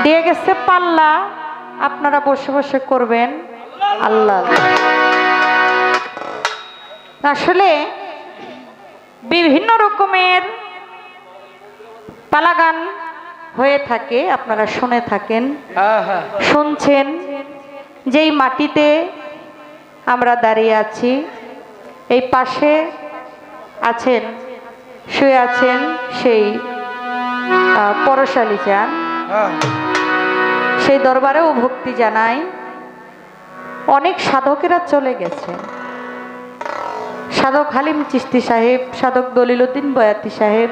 দিয়ে গেছে পাল্লা, আপনারা বসে বসে করবেন আল্লাহ। আসলে বিভিন্ন রকমের পালা গান হয়ে থাকে, আপনারা শুনে থাকেন, শুনছেন। যেই মাটিতে আমরা দাঁড়িয়ে আছি, এই পাশে আছেন, শুয়ে আছেন সেই পরশালী চান, সেই দরবারেও ভক্তি জানাই। অনেক সাধকেরা চলে গেছে, সাধক হালিম চিশতি সাহেব, সাধক দলিলউদ্দিন বয়াতি সাহেব,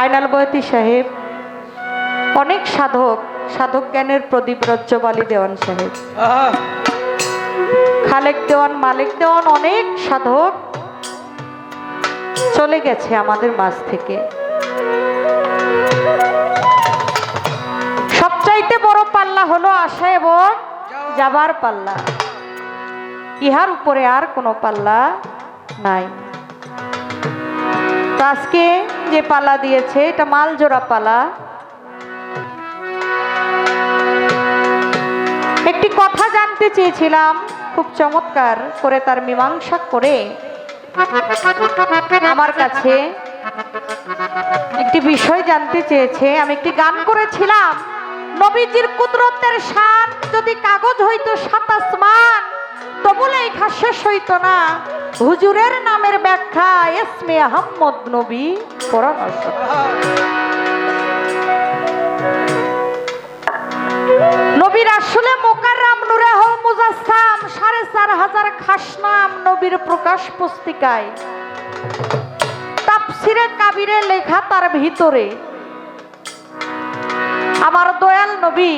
আইনাল বয়াতি সাহেব, অনেক সাধক, সাধক জ্ঞানের প্রদীপ রজ্জবালী দেওয়ান সাহেব, খালেক দেওয়ান, মালিক দেওয়ান, অনেক সাধক চলে গেছে আমাদের মাঝ থেকে। সবচাইতে বড় পাল্লা হলো আসা এবং যাবার পাল্লা, ইহার উপরে আর কোনো পাল্লা নাই। তো আজকে যে পালা দিয়েছে এটা মালজোড়া পালা। একটি কথা জানতে চেয়েছিলাম, খুব চমৎকার করে তার মীমাংসা করে আমার কাছে একটি বিষয় জানতে চেয়েছে। আমি একটি গান করেছিলাম, নবীজির কুদরতের শান যদি কাগজ হইতো সাত আসমান, তবু লেখা শেষ হইতো না হুজুরের নামের ব্যাখ্যা ইসমে আহমদ নবী পরামর্শ। নবীর আসলে মোকাররম নূরে হল মুজাসসাম, ৪,৫০০ খাস নাম নবীর প্রকাশ পুস্তিকায়, তাফসিরে কাবিরে লেখা তার ভিতরে। আমার দয়াল নবী,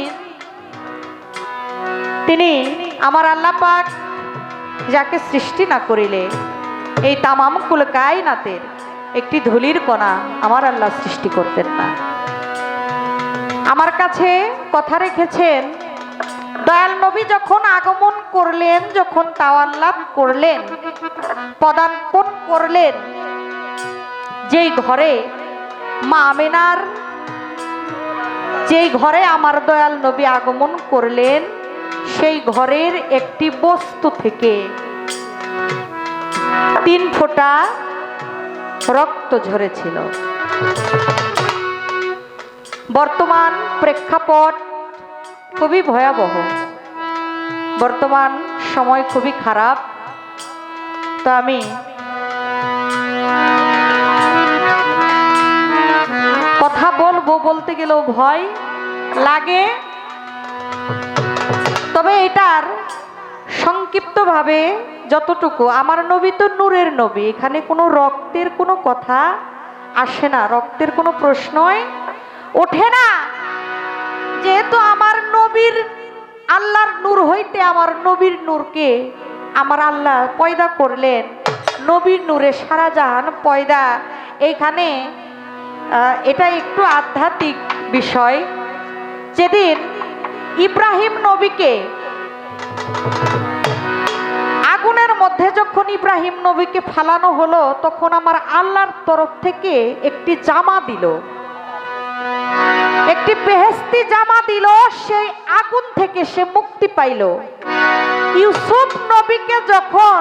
তিনি আমার আল্লাহ পাক যাকে সৃষ্টি না করিলে এই তামাম কুল কায়নাতের একটি ধুলির কণা আমার আল্লাহ সৃষ্টি করতেন না। আমার কাছে কথা রেখেছেন, দয়াল নবী যখন আগমন করলেন, যখন তাওয়াল্লাদ করলেন, পদার্পণ করলেন, যেই ঘরে মা আমেনার, যেই ঘরে আমার দয়াল নবী আগমন করলেন, সেই ঘরের একটি বস্তু থেকে 3 ফোঁটা রক্ত ঝরেছিল। বর্তমান প্রেক্ষাপট খুবই ভয়াবহ, বর্তমান সময় খুবই খারাপ। তো আমি কথা বলবো, বলতে গেলেও ভয় লাগে, তবে এটার সংক্ষিপ্তভাবে যতটুকু, আমার নবী তো নূরের নবী, এখানে কোনো রক্তের কোনো কথা আসে না, রক্তের কোনো প্রশ্নই ওঠে না। যেহেতু আমার নবীর আল্লাহর নূর হইতে আমার নবীর নূরকে আমার আল্লাহ পয়দা করলেন, নবীর নূরে সারা জাহান পয়দা। এইখানে এটা একটু আধ্যাত্মিক বিষয়। যেদিন ইব্রাহিম নবীকে আগুনের মধ্যে যখন ইব্রাহিম নবীকে ফালানো হলো, তখন আমার আল্লাহর তরফ থেকে একটি জামা দিল, একটি বেহেশতি জামা দিল, সেই আগুন থেকে সে মুক্তি পাইল। ইউসুফ নবীকে যখন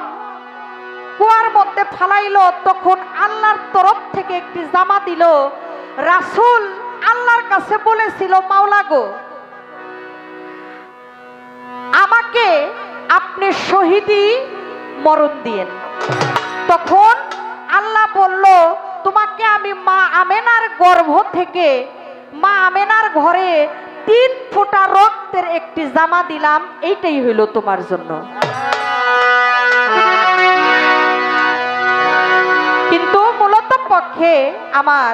কুয়ার মধ্যে ফালাইলো, তখন আল্লাহর তরফ থেকে একটি জামা দিল। রাসূল আল্লাহর কাছে বলেছিল, মাওলা গো, আমাকে আপনি শহীদি মরণ দিয়েন। তখন আল্লাহ বলল, তোমাকে আমি মা আমেনার গর্ভ থেকে, মা আমেনার ঘরে 3 ফোঁটা রক্তের একটি জামা দিলাম, এইটাই হইল তোমার জন্য। কিন্তু মূলত পক্ষে আমার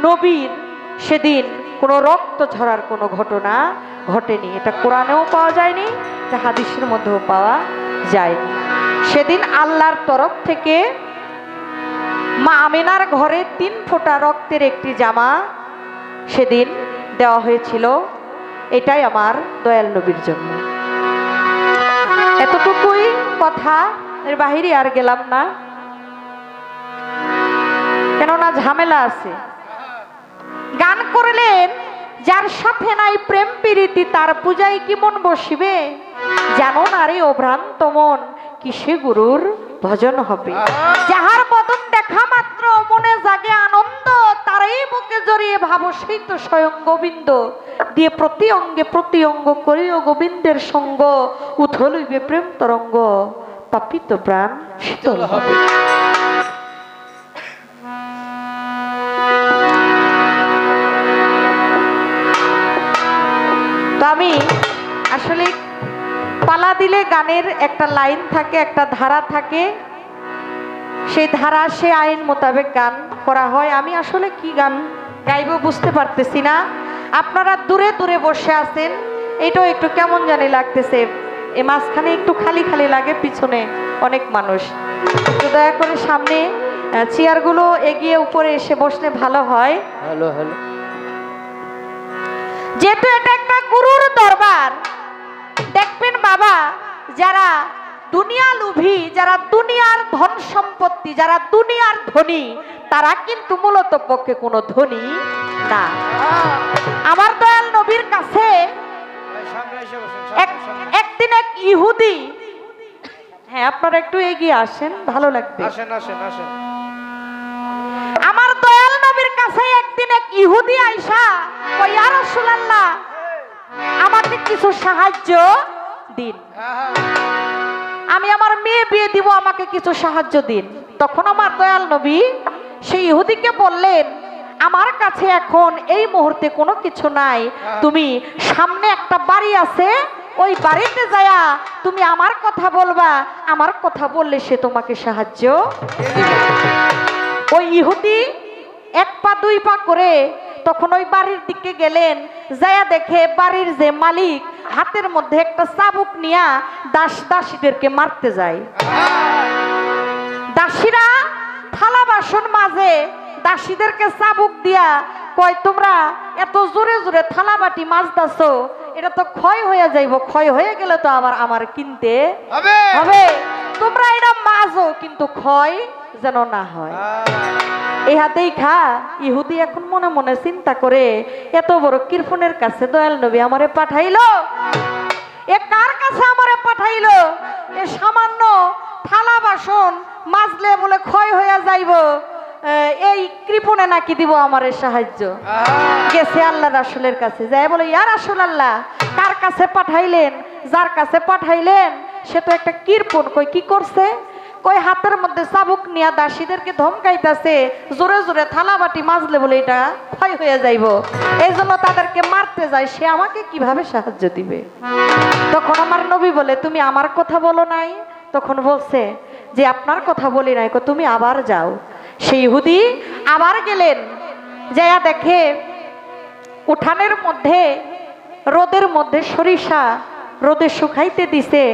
নবীর সেদিন কোনো রক্ত ঝরার কোনো ঘটনা ঘটেনি। এটা কোরআনেও পাওয়া যায়নি, এটা হাদিসের মধ্যেও পাওয়া যায়নি। সেদিন আল্লাহর তরফ থেকে মা আমিনার ঘরে 3 ফোঁটা রক্তের একটি জামা সেদিন দেওয়া হয়েছিল। এটাই আমার দয়াল নবীর জন্য। এতটুকুই কথা, এর বাহিরে আর গেলাম না, কেননা ঝামেলা আছে। গান করলেন যার সাথে নাই প্রেম প্রীতি তার পূজায় কি মন বসিবে, জানো না রে ও ভ্রান্ত মন কিসে গুরুর ভজন হবে। যাহার বদন দেখা মাত্র মনে জাগে আনন্দ, তারাই বুকে জড়িয়ে ভাবো সেই তো স্বয়ং গোবিন্দ। দিয়ে প্রতি অঙ্গ করিও গোবিন্দের সঙ্গ, উথল হইবে প্রেম তরঙ্গ, পাপিত প্রাণ শীতল হবে। তো আমি আসলে পালা দিলে গানের একটা লাইন থাকে, একটা ধারা থাকে, সেই ধারা সে আইন মোতাবেক গান করা হয়। আমি আসলে কি গান গাইব বুঝতে পারতেছি না। আপনারা দূরে দূরে বসে আছেন, এটাও একটু কেমন জানি লাগতেছে। এ মাঝখানে একটু খালি খালি লাগে, পিছনে অনেক মানুষ। তো দয়া করে সামনে চেয়ারগুলো এগিয়ে উপরে এসে বসলে ভালো হয়। Hello hello. যেহেতু এটা একটা গুরুর দরবার, দেখবেন বাবা, যারা দুনিয়া লোভী, যারা দুনিয়ার ধন সম্পত্তি, যারা দুনিয়ার ধনী, তারা কিন্তু মূলত পক্ষে কোনো ধনী না। আমার দয়াল নবীর কাছে একদিন এক ইহুদি, হ্যাঁ আপনারা একটু এগিয়ে আসেন, ভালো লাগবে। আসেন আসেন আসেন। আমার দয়াল নবীর কাছে একদিন এক ইহুদি আইসা কই, ইয়া রাসূলুল্লাহ আমাকে কিছু সাহায্য দিন, আমি আমার মেয়ে বিয়ে দিব, আমাকে কিছু সাহায্য দিন। তখন আমার দয়াল নবী সেই ইহুদিকে বললেন, আমার কাছে এখন এই মুহূর্তে কোনো কিছু নাই, তুমি সামনে একটা বাড়ি আছে, ওই বাড়িতে যায়া তুমি আমার কথা বলবা, আমার কথা বললে সে তোমাকে সাহায্য দিবে। ওই ইহুদি এক পা দুই পা করে তখন ওই বাড়ির দিকে গেলেন, যায়া দেখে বাড়ির যে মালিক হাতের মধ্যে একটা চাবুক নিয়া দাসীদেরকে মারতে যায়। দাসীরা থালা বাসন মাঝে দাসীদেরকে চাবুক দিয়া কয়, তোমরা এত জোরে জোরে থালা বাটি মাজদাছো, এটা তো ক্ষয় হয়ে যাইব, ক্ষয় হয়ে গেলে তো আবার আমার কিনতে হবে, তোমরা এটা মাজো কিন্তু ক্ষয় যেন না হয়। এই হাতেই খা। ইহুদি এখন মনে মনে চিন্তা করে, এত বড় কৃপণের কাছে দয়াল নবী আমারে পাঠাইলো, এ কার কাছে আমারে পাঠাইলো, এ সামান্য থালা বাসন মাজলে বলে ক্ষয় হয়ে যাইব, এই কৃপণে নাকি দিব আমারে সাহায্য। গেছে আল্লাহ রাসূলের কাছে, যায় বলে, ইয়া রাসূলুল্লাহ কার কাছে পাঠাইলেন? যার কাছে পাঠাইলেন সে তো একটা কৃপণ। কই কি করছে? কই হাতের মধ্যে চাবুক নিয়া দাসীদেরকে ধমকাইতেছে, জোরে জোরে থালা বাটি মাজলে বলে এটা ক্ষয় হয়ে যাইব, এই জন্য তাদেরকে মারতে যায়, সে আমাকে কিভাবে সাহায্য দিবে? তখন আমার নবী বলে, তুমি আমার কথা বলো নাই? তখন বলছে যে আপনার কথা বলি নাই। তুমি আবার যাও। সেই ইহুদি আবার গেলেন, যাইয়া দেখে উঠানের মধ্যে রোদের মধ্যে সরিষা রোদে শুকাইতে দিছে,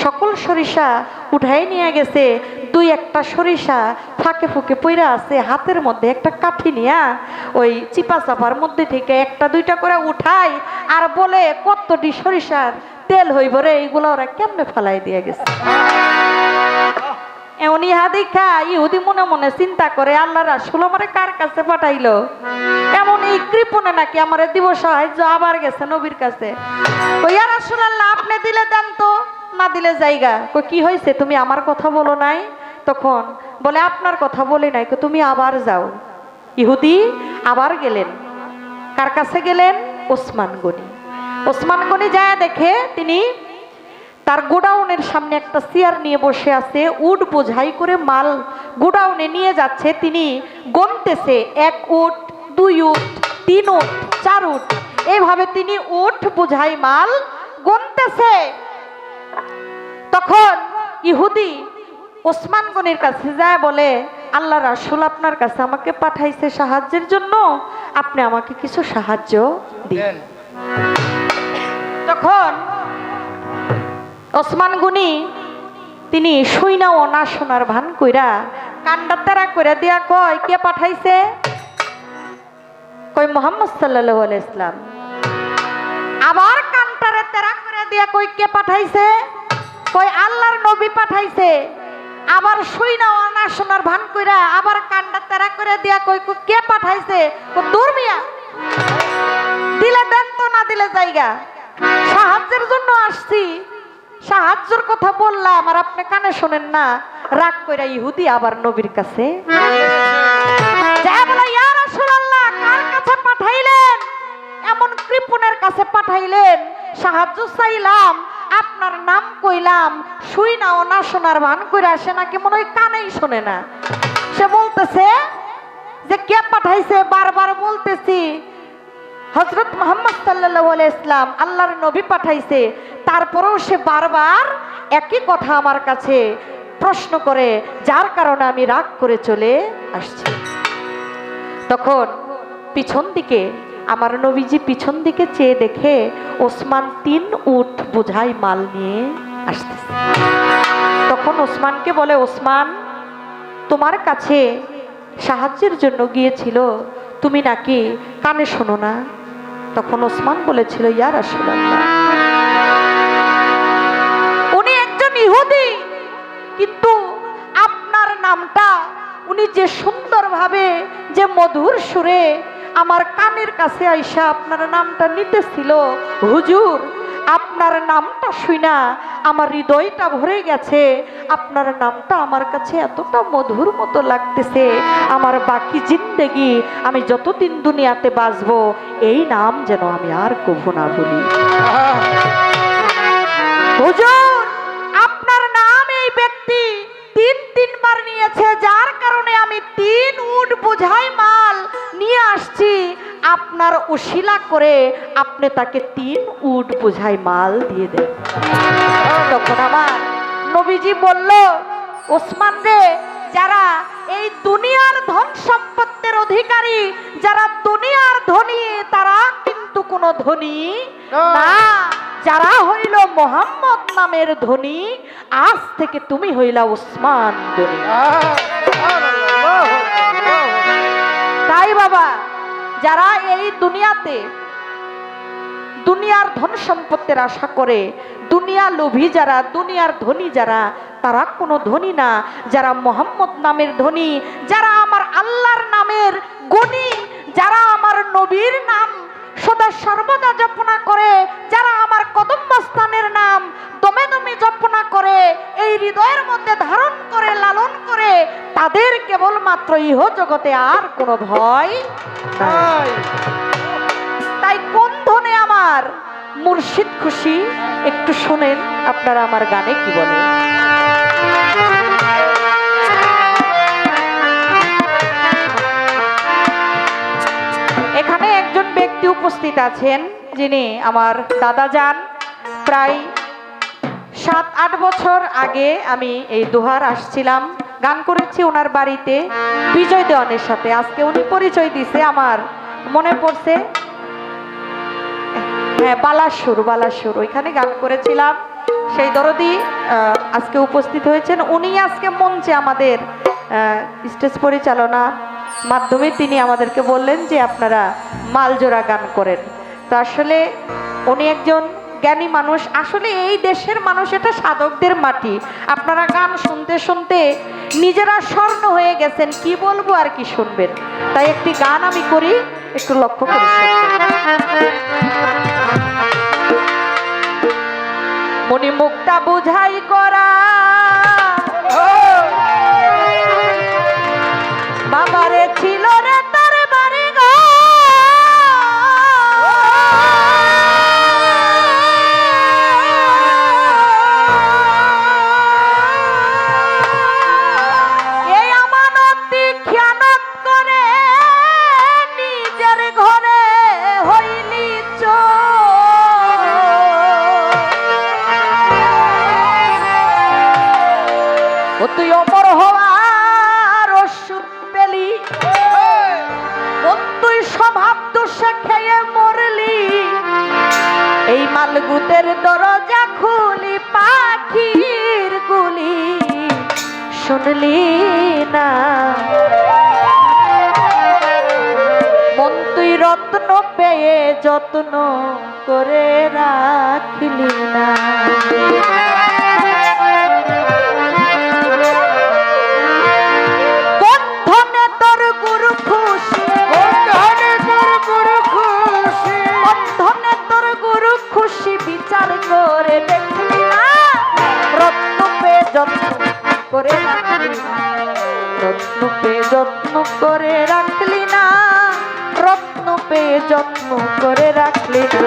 সকল সরিষা উঠাই নিয়ে গেছে, দুই একটা সরিষা ফাঁকে ফুঁকে পইরা আছে, হাতের মধ্যে একটা কাঠি নিয়া ওই চিপা চাপার মধ্যে থেকে একটা দুইটা করে উঠাই আর বলে, কতটি সরিষার তেল হইব রে, এইগুলো ওরা কেমনে ফালাই দিয়ে গেছে। এমন ইহা দেখা ইহুদি মনে মনে চিন্তা করে, আল্লাহ রাসূল আমারে কার কাছে পাঠাইলো, এমন এই কৃপণে নাকি আমারে দিব সাহায্য। আবার গেছে নবীর কাছে, কই ইয়া রাসূলুল্লাহ আপনি দিলে দেন তো, না দিলে জায়গা। কই কি হয়েছে, তুমি আমার কথা বলো নাই? তখন বলে, আপনার কথা বলি নাই। তুমি আবার যাও। ইহুদি আবার গেলেন, কার কাছে গেলেন? ওসমান গনি। ওসমান গনি যায় দেখে তিনি তার গোডাউনের সামনে একটা চেয়ার নিয়ে বসে আছে, উট বোঝাই করে মাল গোডাউনে নিয়ে যাচ্ছে। তিনি গনতেছে, 1 উট, 2 উট, 3 উট, 4 উট, এইভাবে তিনি উট বোঝাই মাল গনতেছে। তখন ইহুদি ওসমান গনির কাছে যায় বলে, আল্লাহ রাসূল আপনার কাছে আমাকে পাঠাইছে সাহায্যের জন্য, আপনি আমাকে কিছু সাহায্য দিন। তখন ওসমান গনি তিনি শুইনা ও না শোনার ভান কইরা কান্ডা তেরা কইরা দিয়া কয়, কে পাঠাইছে? কই মুহাম্মদ সাল্লাল্লাহু আলাইহি ইসলাম। আবার কান্টারে তেরা করে দিয়া কই, কে পাঠাইছে? কই আল্লাহর নবী পাঠাইছে। আবার শুইনা ও না শোনার ভান কইরা আবার কান্ডা তেরা করে দিয়া কই, কে পাঠাইছে? দূর মিয়া, দিলে দেন তো, না দিলে জায়গা। সাহায্যের জন্য আসছি, সাহায্যের কথা বললাম আর আপনি কানে শোনেন না। রাগ কইরা ইহুদি আবার নবীর কাছে যা বলে, ইয়া রাসূলুল্লাহ, কার কাছে পাঠাইলেন? এমন কৃপণের কাছে পাঠাইলেন। সাহায্য চাইলাম, আপনার নাম কইলাম, শুই না ও না শোনার ভান করে আসে নাকি মনে হয় কানেই শোনে না। সে বলতেছে যে কে পাঠাইছে, বারবার বলতেছি হযরত মুহাম্মদ সাল্লাল্লাহু আলাইহি ইসলাম, আল্লাহর নবী পাঠাইছে। তারপরেও সে বারবার একই কথা আমার কাছে প্রশ্ন করে, যার কারণে আমি রাগ করে চলে আসছি। তখন পিছন দিকে আমার নবীজি পিছন দিকে চেয়ে দেখে ওসমান 3 উট বোঝাই মাল নিয়ে আসতেছে। তখন ওসমানকে বলে, ওসমান, তোমার কাছে সাহায্যের জন্য গিয়েছিল, তুমি নাকি কানে শোনো না? তখন ওসমান বলেছিল, ইয়া রাসূলুল্লাহ, উনি একজন ইহুদি, কিন্তু আপনার নামটা উনি যে সুন্দরভাবে, যে মধুর সুরে আমার কানের কাছে আইসা আপনার নামটা নিতেছিল, হুজুর, আপনার নামটা শুনা আমার হৃদয়টা ভরে গেছে। আপনার নামটা আমার কাছে এতটা মধুর মতো লাগতেছে, আমার বাকি জিন্দেগি, আমি যতদিন দুনিয়াতে বাঁচবো, এই নাম যেন আমি আর কভু না বলি। হুজুর, আপনার নাম এই ব্যক্তি 3 বার নিয়েছে, যার কারণে আমি 3 উট বোঝাই মাল নিয়ে আসছি। আপনার উশিলা করে আপনি তাকে 3 উট বোঝাই মাল দিয়ে দেন। তখন আমার নবীজি বলল, ওসমান রে, যারা এই দুনিয়ার ধন সম্পত্তির অধিকারী, যারা দুনিয়ার ধনী, তারা কিন্তু কোনো ধনী না। যারা হইল মোহাম্মদ নামের ধনী, আজ থেকে তুমি হইলা ওসমান ধনী। তাই বাবা, যারা এই দুনিয়াতে দুনিয়ার ধন সম্পত্তির আশা করে, দুনিয়া লোভী যারা, দুনিয়ার ধনী যারা, তারা কোনো ধনী না। যারা মোহাম্মদ নামের ধনী, যারা আমার আল্লাহর নামের গুণী, যারা আমার নবীর নাম সদা সর্বদা জপনা করে, যারা আমার কদমস্থানের নাম দমে দমে জপনা করে, এই হৃদয়ের মধ্যে ধারণ করে, লালন করে, তাদের কেবলমাত্র ইহ জগতে আর কোনো ভয় নাই। তাই কোন ধনে আমার মুর্শিদ খুশি, একটু শোনেন আপনারা আমার গানে কি বলে। এখানে একজন ব্যক্তি উপস্থিত আছেন, যিনি আমার দাদা যান। প্রায় 7-8 বছর আগে আমি এই দোহার আসছিলাম, গান করেছি ওনার বাড়িতে বিজয় দেওয়ানের সাথে। আজকে উনি পরিচয় দিছে, আমার মনে পড়ছে, হ্যাঁ, বালাসুর, ওইখানে গান করেছিলাম। সেই দরদি আজকে উপস্থিত হয়েছেন। উনি আজকে মঞ্চে আমাদের স্টেজ পরিচালনা মাধ্যমে তিনি আমাদেরকে বললেন যে আপনারা মালজোড়া গান করেন। তো আসলে উনি একজন জ্ঞানী মানুষ। আসলে এই দেশের মানুষ, এটা সাধকদের মাটি। আপনারা গান শুনতে শুনতে নিজেরা স্বর্ণ হয়ে গেছেন, কি বলবো আর কি শুনবেন। তাই একটি গান আমি করি, একটু লক্ষ্য করে মনি মুক্তা বুঝাই করা বাবারে ছিল রে তার বাড়ি গো, এই আমানতি খেয়ানত করে নিজের ঘরে হইলি চোর। তুই অমর হওয়ার ওষুধ পেলি, তুই স্বভাব দোষে খেয়ে মরলি। এই মালগুতের দরজা খুলি, পাখির গুলি শুনলি না। মন তুই রত্ন পেয়ে যত্ন করে রাখলি না। খুশি বিচার করে দেখলি না, রত্ন পেয়ে যত্ন করে রাখলি না, রত্ন পেয়ে যত্ন করে রাখলি না, রত্ন পেয়ে যত্ন করে রাখলি না।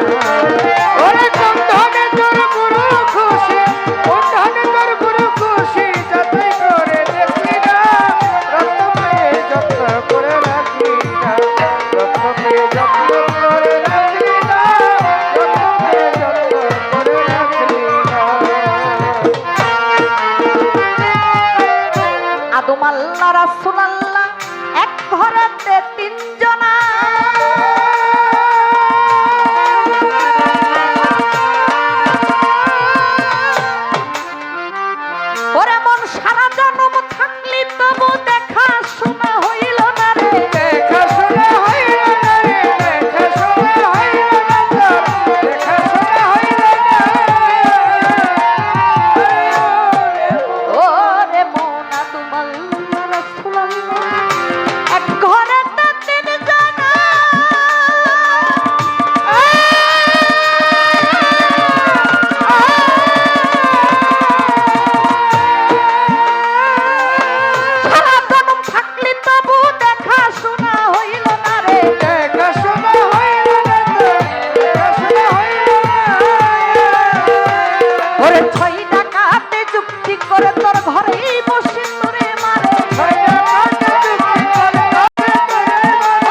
ওরে কোন ধনে তোর গুরু খুশি, কোন ধনে তোর গুরু খুশি যাচাই করে দেখলি না, রত্ন পেয়ে যত্ন করে রাখলি না, রত্ন পেয়ে যত্ন করে রাখলি না, রত্ন পেয়ে যত্ন করে রাখলি না। আদম আল্লাহ রাসূল আল্লাহ এক ঘরেতে তিনজনা, ওরে মন সারা জন্ম থাকলি তবু দেখা শোনা হইল না রে, দেখা শোনা হইল না রে, দেখা শোনা হইল না তোর, দেখা শোনা হইল না। ওরে মন আদম আল্লাহ রাসূল আল্লাহ এক ঘরেতে তিনজনা, সারা জন্ম থাকলি তবু দেখা শোনা হইল না রে, দেখা শোনা হইল না তোর, দেখা শোনা হইল না। ওরে ছয় ডাকাতে যুক্তি করে তোর ঘরেই বসে তোরে মারে,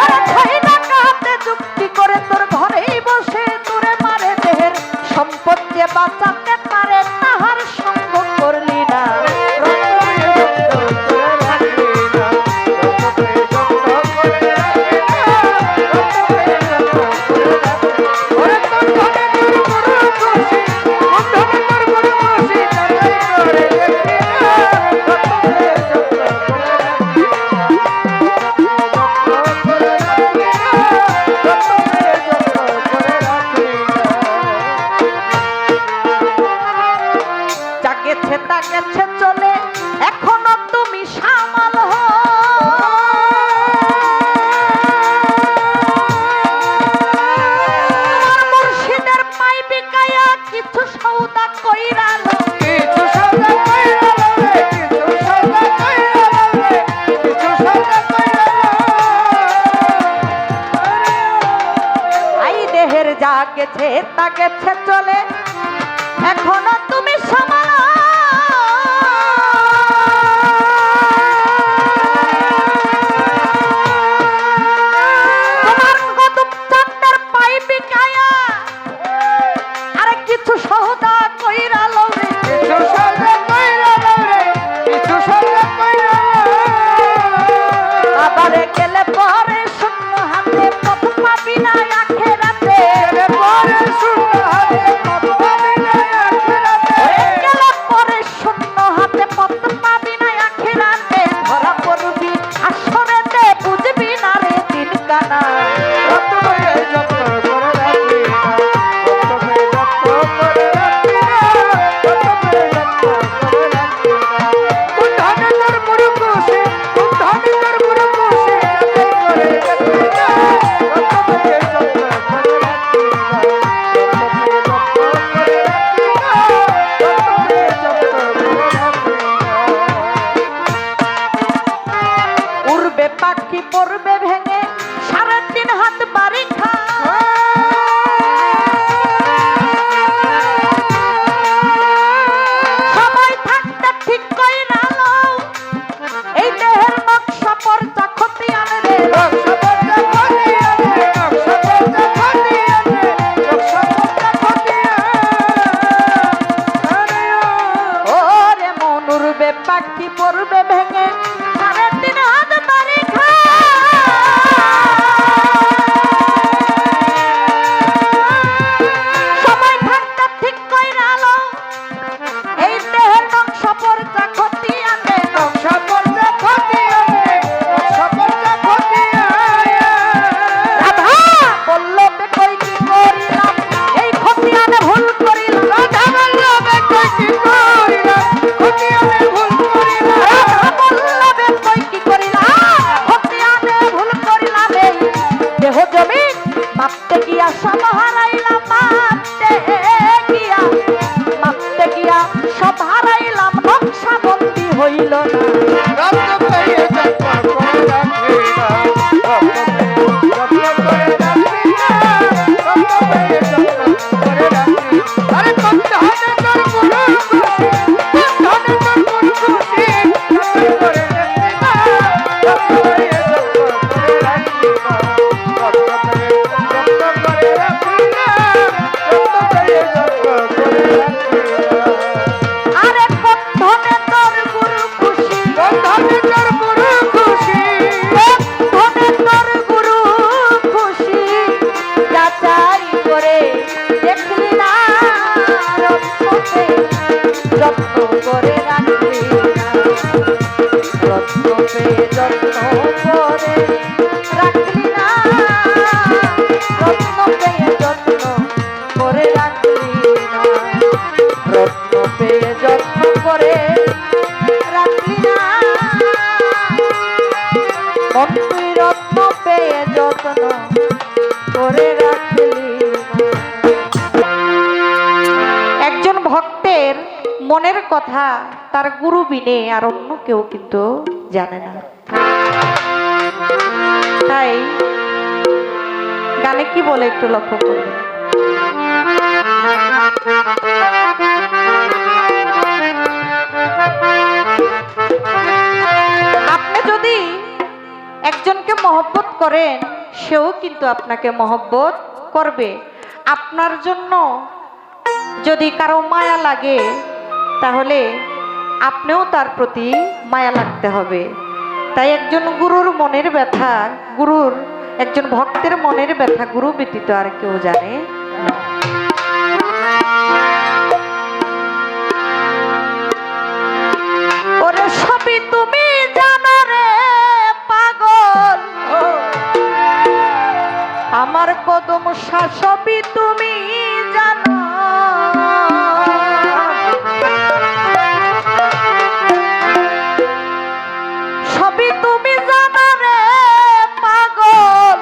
ওরে ছয় ডাকাতে যুক্তি করে তোর ঘরেই বসে তোরে মারে, দেহের সম্পদ যে বাঁচাতে পারে তাহার সঙ্গ করলি না, ওরে কোন ধনে তোর গুরু খুশি, কোন ধনে তোর গুরু খুশি যাচাই করে দেখলি না, রত্ন পেয়ে যত্ন করে রাখলি না, রত্ন করে রাখলি না, রত্ন পেয়ে যত্ন করে রাখলি না। যা গেছে তা গেছে চলে, এখনো তুমি সামাল হও। তোমার মুর্শিদের পাই বিকায়া কিছু সওদা কইরা লো, কিছু সওদা কইরা লবে, কিছু সওদা কইরা লবে, কিছু সওদা কইরা আই দেহের যা গেছে তা গেছে চলে, এখনো তুমি সামাল হও। তোমার কদম চাঁদের পাই বিকায়া আরে কিছু সওদা কইরা লবে, কিছু সওদা কইরা লবে, কিছু সওদা কইরা আবারে গেলে পরে শূন্য হাতে পথ পাবি না আখেরাতে, লবে, পরে শূন্য হাতে পথ পাবি না আখিরাতে। গেলে পরে শূন্য হাতে পথ পাবি না আখেরাতে, ধরা পড়বি আসরেতে বুঝবি না রে দিন কানা, রত্ন পেয়ে যত্ন করে রাখলি না, রত্ন পেয়ে যত্ন করে রাখলি না, রত্ন পেয়ে যত্ন করে রাখলি না। কোন ধনে তোর গুরু খুশি, কোন ধনে তোর গুরু খুশি যাচাই করে দেখলি না, রত্ন পেয়ে যত্ন করে রাখলি না, রত্ন পেয়ে যত্ন করে মনের কথা তার গুরু বিনে আর অন্য কেউ কিন্তু জানে না। তাই গানে কি বলে একটু লক্ষ্য করবেন। আপনি যদি একজনকে মহব্বত করেন, সেও কিন্তু আপনাকে মহব্বত করবে। আপনার জন্য যদি কারো মায়া লাগে, তাহলে আপনিও তার প্রতি মায়া লাগতে হবে। তাই একজন গুরুর মনের ব্যথা, একজন ভক্তের মনের ব্যথা গুরু ব্যতীত আর কেউ জানে না। ওরে সবই তুমি জানো রে পাগল, আমার কদম সবই তুমি জানো। সবই তুমি জানো রে পাগল,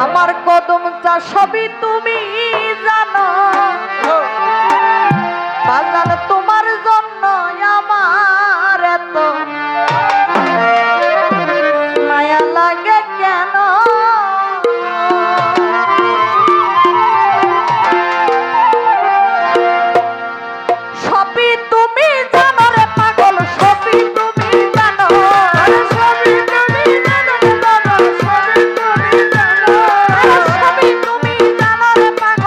আমার কদম সবই তুমি জানো। বাজান তোমার জন্য আমার এত মায়া লাগে কেন? সবই তুমি জানো রে পাগল, সবই তুমি জানো। সবই তুমি জানো রে বাবা, সবই তুমি জানো। সবই তুমি জানো রে পাগল,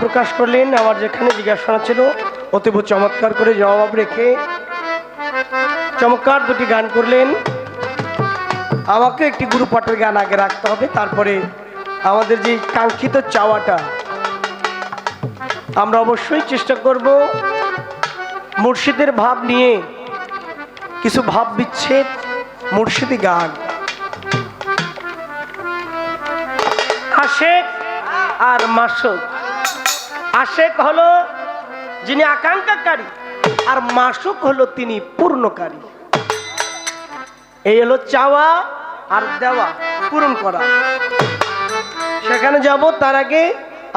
প্রকাশ করলেন। আমার যেখানে জিজ্ঞাসা ছিল অতীব চমৎকার করে জবাব রেখে চমৎকার দুটি গান করলেন। আমাকে একটি গুরুপাঠের গান আগে রাখতে হবে, তারপরে আমাদের যে কাঙ্ক্ষিত চাওয়াটা আমরা অবশ্যই চেষ্টা করব মুর্শিদের ভাব নিয়ে কিছু ভাব বিচ্ছেদ মুর্শিদি গান। আশেক আর মাসুক। আশেক হলো যিনি আকাঙ্ক্ষাকারী, আর মাসুক হলো তিনি পূর্ণকারী। এই হলো চাওয়া আর দেওয়া, পূরণ করা। সেখানে যাব তার আগে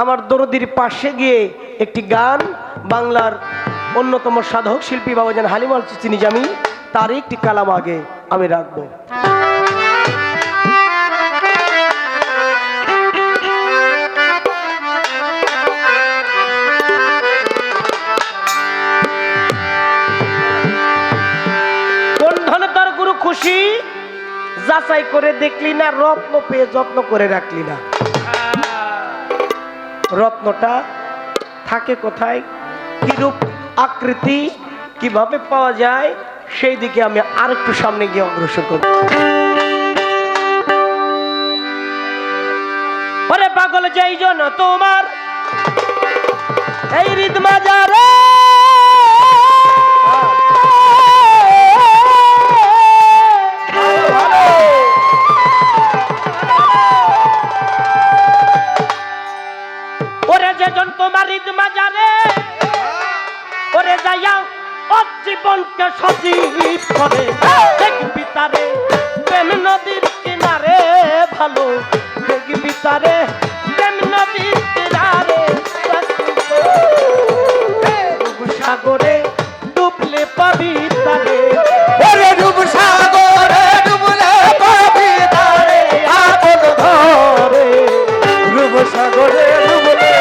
আমার দরদির পাশে গিয়ে একটি গান বাংলার অন্যতম সাধক শিল্পী বাবাজান হালিম আল চিস্তি নিজামী তার একটি কালাম আগে আমি রাখবো। কোন ধনে তোর গুরু খুশি যাচাই করে দেখলি না, রত্ন পেয়ে যত্ন করে রাখলি না। রত্নটা থাকে কোথায়, কিরূপ আকৃতি, কিভাবে পাওয়া যায়, সেই দিকে আমি আরেকটু সামনে গিয়ে অগ্রসর করব। ওরে পাগল যেই জন তোমার এই হৃদ মাজারে তোমার ঈদ মাজারে ওরে যাইয়া জীবনকে সজীব করে দেখবি তারে প্রেম নদীর কিনারে, ভালো দেখবি তারে প্রেম নদীর কিনারে। সাগরে ডুবলে পাবি তারে, ওরে ডুব সাগরে ডুবলে পাবি তারে আপন ঘরে। ডুব সাগরে ডুবলে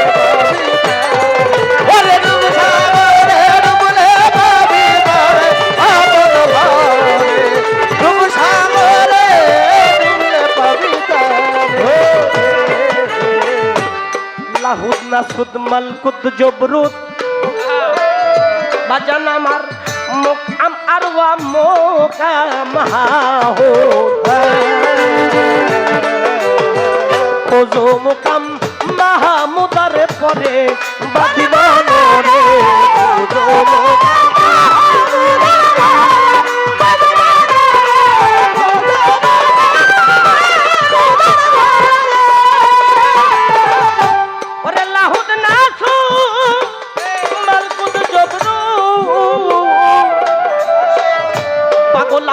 লাহুদ নাসুদ মালকুদ জবরুদ বাজান আমার মুকাম আরওয়া মুকাম হাহো খোঁজো মুকাম মাহমুদার পরে বাদিবানো রে।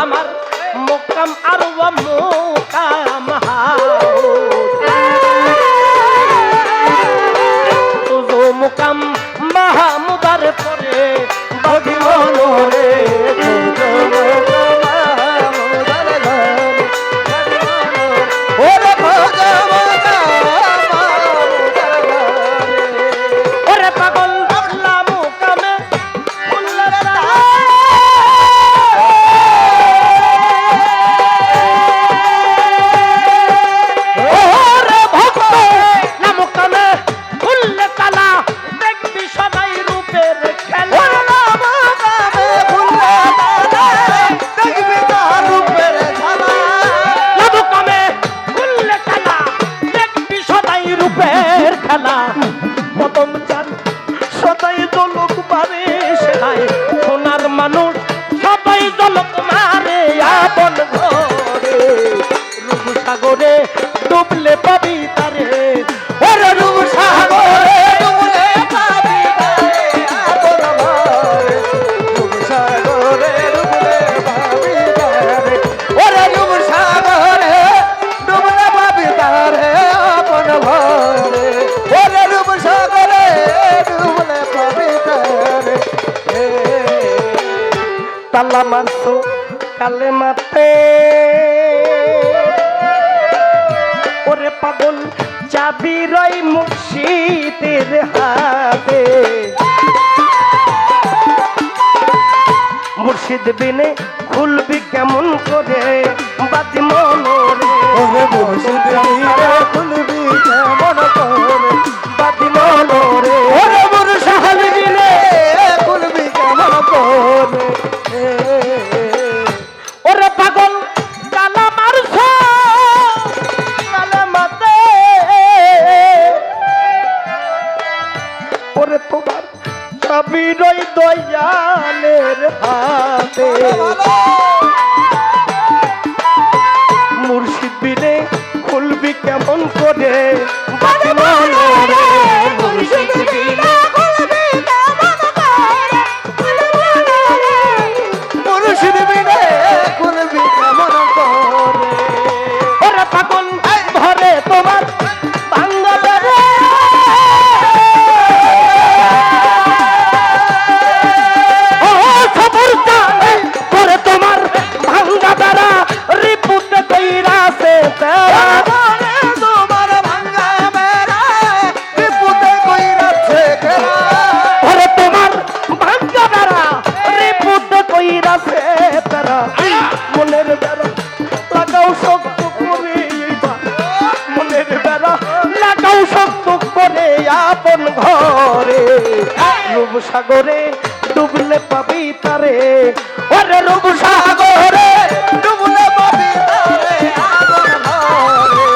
আমার মোকাম আরওয়া মোকাম তুজো মোকাম মাহমুদার পরে বাদিবানো রে। ওরে পাগল মোকামে সোনার মানুষ সবাই জলক মারে আপন ঘরে। রূপ সাগরে ডুবলে পাবি তারে, ওরে রূপ সাগরে ডুবলে পাবি তারে আপন ঘরে। রূপ সাগরে ডুবলে পাবি তারে, ওরে রূপ সাগরে ডুবলে পাবি তারে আপন ঘরে। ওরে রূপ সাগরে ডুবলে পাবি তারে। তালা মারছো কালে মাতে ওরে পাগল চাবি রই মুর্শিদের হাতে। মুর্শিদ বিনে খুলবি কেমন করে বাদি মনোরে, মুর্শিদ বিনে খুলবি কেমন করে বাদি মনোরে। সবই রই দয়ালের হাতে মুর্শিদ বিনে খুলবি কেমন করে বাতি মনে রে মুর্শিদ বিনে মুর্শিদ বিনে খুলবি কেমন করে ওরে পাগল ঘরে তোমার ভাঙ্গা বেড়ে ও সবর জানে করে তোমার ভাঙ্গা বেড়া রিপুত কইরা সে তেরা তোমার ভাঙ্গা বেড়া রিপুত কইরা সে তেরা ওরে তোমার ভাঙ্গা বেড়া রিপুত কইরা সে তেরা মনের বেড়া লাগাও শক্ত করে মনের বেড়া লাগাও শক্ত করে আপন ঘরে রূপ সাগরে ডুবলে পাবি তারে ওরে রূপ সাগরে ডুবলে পাবি তারে আপন ঘরে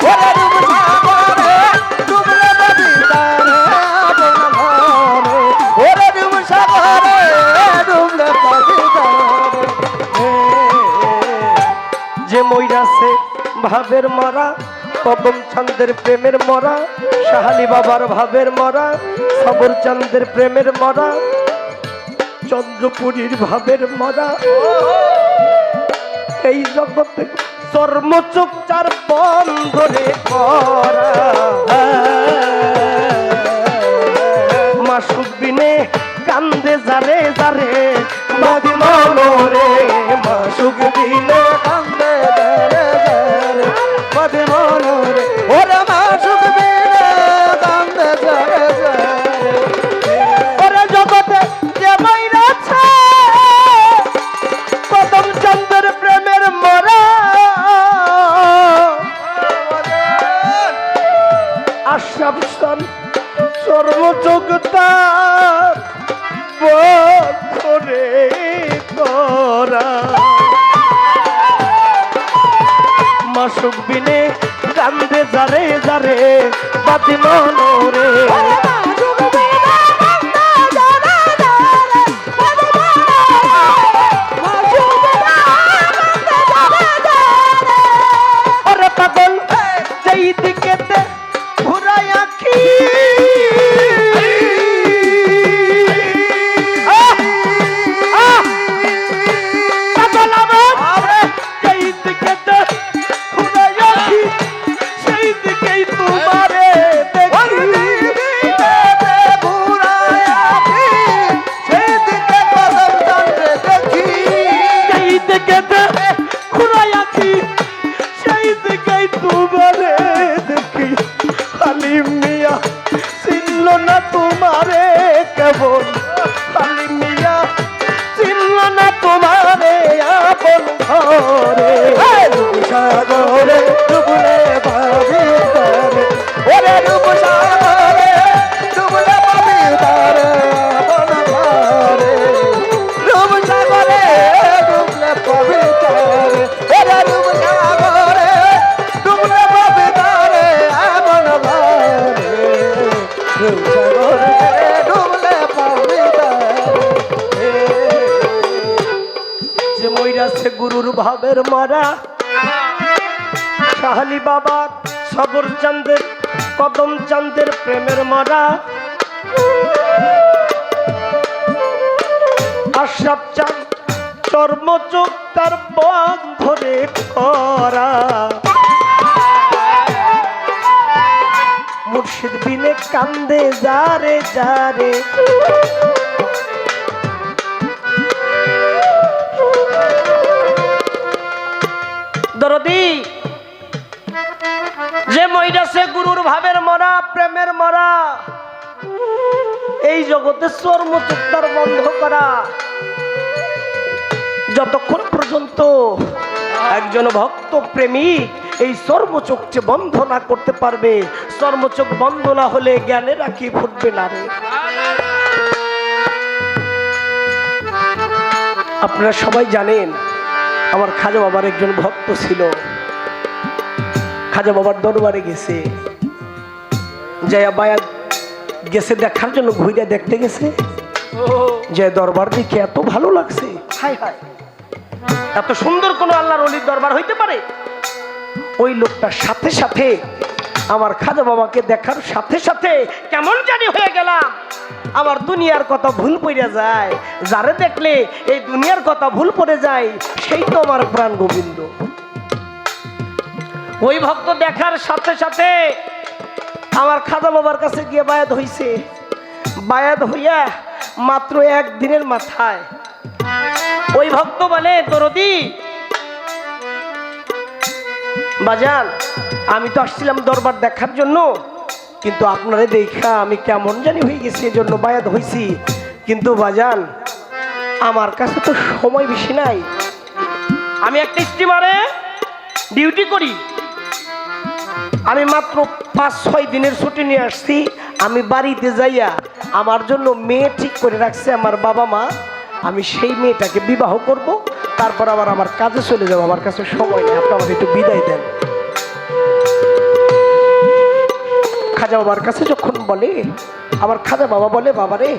ওরে রূপ সাগরে ডুবলে পাবি তারে আপন ঘরে ওরে রূপ সাগরে ডুবলে পাবি তারে যে মইরাছে ভাবের মরা কদম চাঁদের প্রেমের মরা শাহালি বাবার ভাবের মরা সবর চাঁদের প্রেমের মরা চন্দ্রপুরীর ভাবের মরা এই জগতে চর্মচোখ চার বন্ধরে করা মাসুক বিনে কান্দে জারে জারে বাদি মনোরে মাসুক বিনে কান্দে জারে জারে বাদি মনোরে ওরে মাসুক বিনে কান্দে জারে জারে ওরে জগতে যে মাইরাছে কদম চন্দ্রের প্রেমের মরা আশরাফ খান সর্বযোগ্যতার বন্ধরে করা মাসুক বিনে কান্দে জারে জারে বাতি মনোরে ওরে পাগল যেই দিকেতে ঘুরাই আঁখি গুরুর ভাবের মারা শাহালি বাবার সবর চাঁদের কদম চাঁদের প্রেমের মারা আশরাফ চাঁদ চর্মচোখ তার বন্ধরে করা মুর্শিদ বিনে কান্দে যারে যারে দরদি যে মইরাছে গুরুর ভাবের মরা প্রেমের মরা এই জগতে চর্মচোক্তার বন্ধ করা যতক্ষণ পর্যন্ত একজন ভক্ত প্রেমিক এই চর্মচোখকে বন্ধ না করতে পারবে চর্মচোখ বন্ধ না হলে জ্ঞানের আঁখি ফুটবে না রে। আপনারা সবাই জানেন আমার খাজা বাবার একজন ভক্ত ছিল, খাজা বাবার দরবারে গেছে, জয়া বায়াত গেছে দেখার জন্য, ঘুরে দেখতে গেছে। যে দরবার দেখে এত ভালো লাগছে, হায় হায়, এত সুন্দর কোন আল্লাহর ওলির দরবার হইতে পারে। ওই লোকটার সাথে সাথে আমার খাজা বাবাকে দেখার সাথে সাথে কেমন জানি হয়ে গেলাম। আমার দুনিয়ার কথা ভুল পড়ে যায়, যারে দেখলে এই দুনিয়ার কথা ভুল পড়ে যায়, সেই তো আমার প্রাণ গোবিন্দ। ওই ভক্ত দেখার সাথে সাথে আমার খাজা বাবার কাছে গিয়ে বায়াত হইছে। বায়াত হইয়া মাত্র একদিনের মাথায় ওই ভক্ত বলে, দরদি বাজান, আমি তো আসছিলাম দরবার দেখার জন্য, কিন্তু আপনারে দেখা আমি কেমন জানি হয়ে গেছি, এজন্য বায়াত হইছি। কিন্তু বাজান, আমার কাছে তো সময় বেশি নাই, আমি একটা স্টিমারে ডিউটি করি, আমি মাত্র 5-6 দিনের ছুটি নিয়ে আসছি। আমি বাড়িতে যাইয়া আমার জন্য মেয়ে ঠিক করে রাখছে আমার বাবা মা, আমি সেই মেয়েটাকে বিবাহ করব, তারপর আবার আমার কাজে চলে যাবো, আমার কাছে সময় নেই, আপনি আমাকে একটু বিদায় দেন। খাজা বাবার কাছে যখন বলে, আমার খাজা বাবা বলে, বাবারে,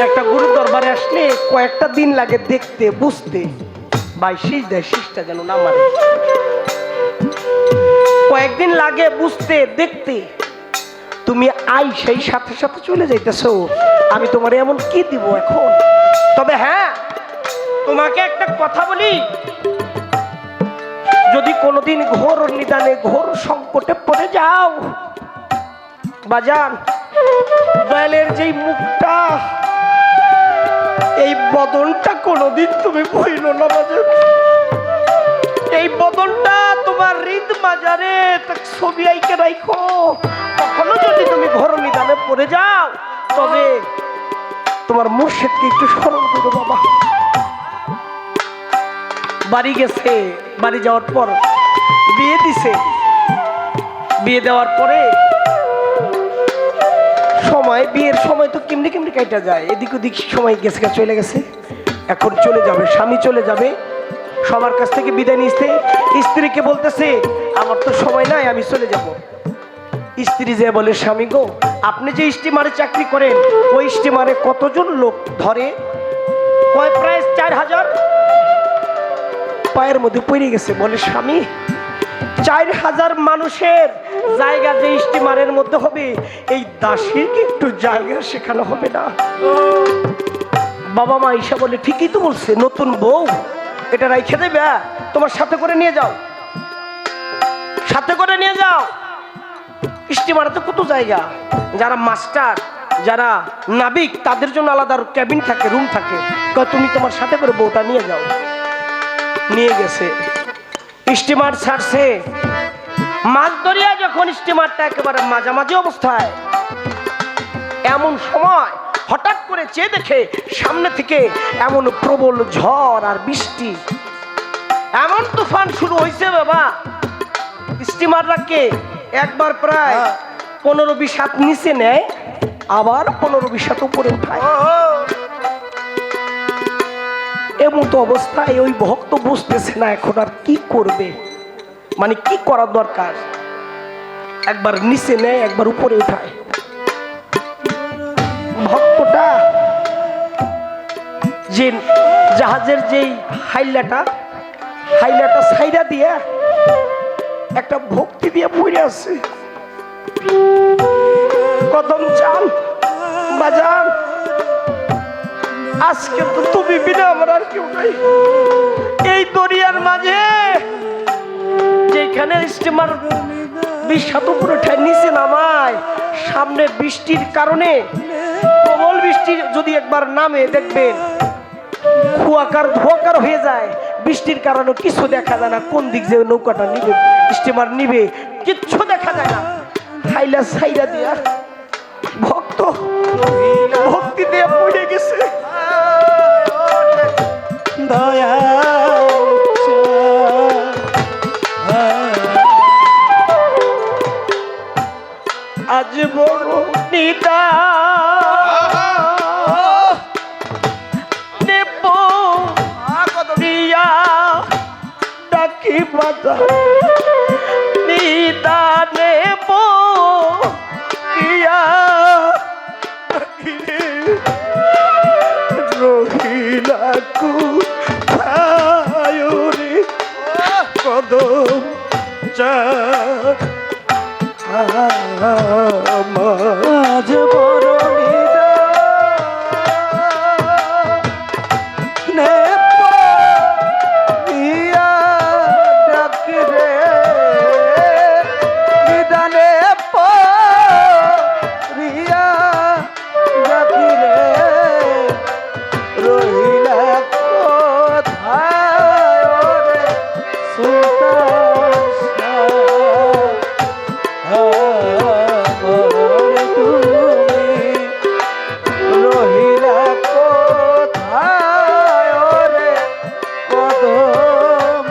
একটা গুরু দরবারে আসলে কয়েকটা দিন লাগে দেখতে বুঝতে, ভাই শীষ দেয়, শীষটা যেন না মারে, কয়েকদিন লাগে বুঝতে দেখতে, তুমি আই সেই সাথে সাথে চলে যাইতেছো, আমি তোমার এমন কি দিব এখন? তবে হ্যাঁ, তোমাকে একটা কথা বলি, যদি কোনোদিন ঘোর নিদানে ঘোর সংকটে পড়ে যাও বাজান, দয়ালের যেই মুখটা, এই বদনটা কোনোদিন তুমি ভুলো না বাজান। এই বদনটা তোমার হৃদ মাজারে ছবি আইকে রাখো, কখনো যদি তুমি ঘোর নিদানে পড়ে যাও, তবে তোমার মুর্শিদকে একটু স্মরণ করো বাবা। বাড়ি গেছে, বাড়ি যাওয়ার পর বিয়ে দিছে, বিয়ে দেওয়ার পরে সময়, বিয়ের সময় তো কেমনি কেমনি কাটা যায়, এদিক ওদিক সময় গেছে, চলে গেছে, এখন চলে যাবে, স্বামী চলে যাবে, সবার কাছ থেকে বিদায় নিতে স্ত্রীকে বলতেছে, আমার তো সময় নাই, আমি চলে যাব। স্ত্রী যে বলে, স্বামী গো, আপনি যে স্টিমারে চাকরি করেন, ওই স্টিমারে কতজন লোক ধরে? প্রায় 4000 পায়ের মধ্যে পড়ে গেছে। বলে, স্বামী, 4000 মানুষের জায়গা যে স্টিমারের মধ্যে হবে, এই দাসীর কি একটু জায়গা সেখানে হবে না? বাবা মা ঈশা বলে, ঠিকই তো বলছে, নতুন বউ, এটা রাইখে দেবে, তোমার সাথে করে নিয়ে যাও, সাথে করে নিয়ে যাও। স্টিমারে তো কত জায়গা, যারা মাস্টার, যারা নাবিক, তাদের জন্য আলাদা ক্যাবিন থাকে, রুম থাকে, তুমি তোমার সাথে করে বউটা নিয়ে যাও। নিয়ে গেছে, স্টিমার ছাড়ছে, মাছ দরিয়া যখন স্টিমারটা একেবারে মাঝামাঝি অবস্থায়, এমন সময় হঠাৎ করে চেয়ে দেখে সামনে থেকে এমন প্রবল ঝড় আর বৃষ্টি, এমন তুফান শুরু হয়েছে বাবা, স্টিমারটাকে একবার প্রায় 15-20 হাত নিচে নেয়, আবার 15-20 হাত উপরে উঠায়। এমন তো অবস্থায় ওই ভক্ত বুঝতেছে না এখন আর কি করবে, মানে কি করার দরকার, একবার নিচে নেয়, একবার উপরে উঠায়। ভক্তটা যে জাহাজের যেই হাইলাটা ছাইরা দিয়ে একটা ভক্তি দিয়ে পড়ে আছে, কদম চাল বাজান, আজকে তো তুমি বিনা আমার আর কেউ নাই, এই দরিয়ার মাঝে যেখানে স্টিমার 20 হাত উপরে উঠে নিচে নামায়, সামনে বৃষ্টির কারণে, প্রবল বৃষ্টি যদি একবার নামে দেখবেন ধোয়াকার হয়ে যায়, বৃষ্টির কারণে কিছু দেখা যায় না, কোন দিক যে নৌকাটা নিবে, স্টিমার নিবে, কিচ্ছু দেখা যায় না। হাইলা ছাইরা দিয়া ভক্ত ভক্তি দিয়ে পড়ে গেছে। দয়া আজ বড় নিতা নেব দিয়া ডাকি বাজা নিতা নেব আজ বড় নিদানে পাইয়া ডাকি রে, নিদানে পাইয়া ডাকি রে, রহিলা কোথায় ওরে সুলতান শাহ, আমার তুমি রহিলা কোথায় ওরে কদম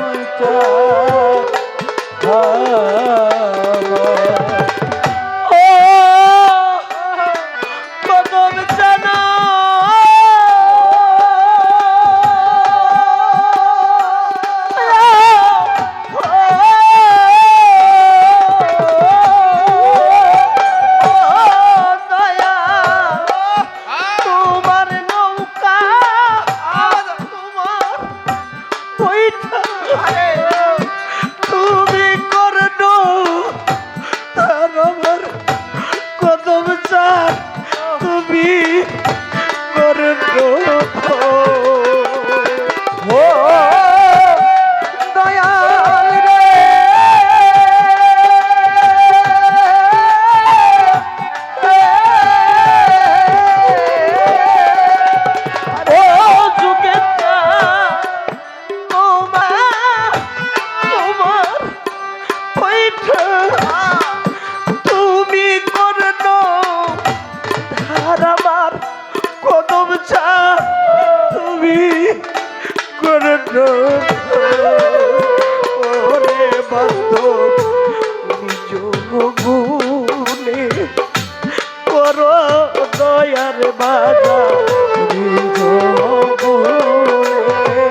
ও কদম জানা তোমার নৌকা তোমার ওইটা তুমি করো তার আমার কদম চা তুমি করো ও দয়াল রে ও যুগেতা তোমার তোমার ওইটা তুমি করো ধার আমার কদম চা তুমি করো ওরে বন্ধ নিজ গুণে করো দয়ার বাজা নিজ গুণে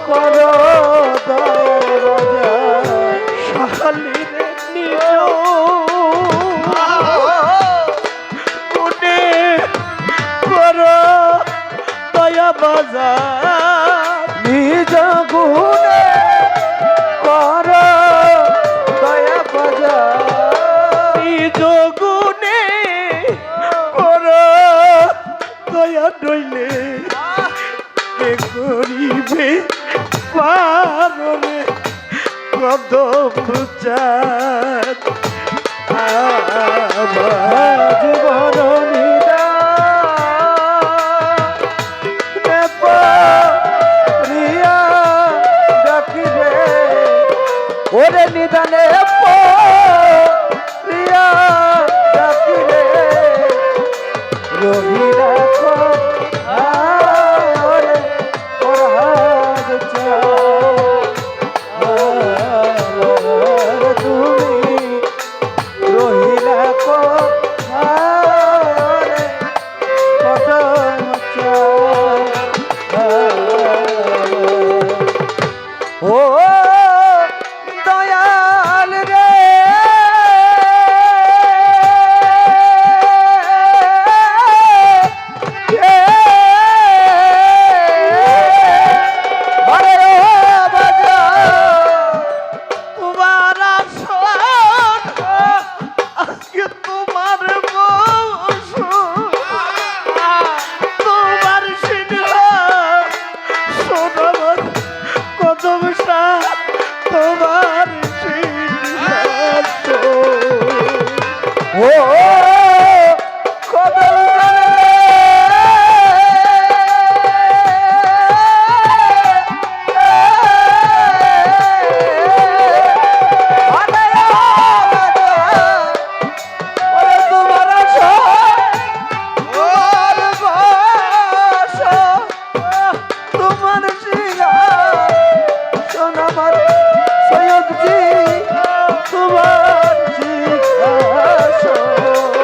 করো দয়ার বাজা শালিরে নিজ গুণে করো দয়া বাজা নিজ গুণে করো দয়া বাজা নিজ গুণে করো দয়া নইলে কে করিবে পারে কদম চাঁদ আমার জীবন নিদানে পাইয়া ডাকি রে, ওরে নিদানে পাইয়া ডাকি রে, রহিলা কোথায় ওরে পরহাদ আমার তুমি রহিলা কোথায় ওরে কদম চা, ও দয়াল রে তোমার ও কদম তোমার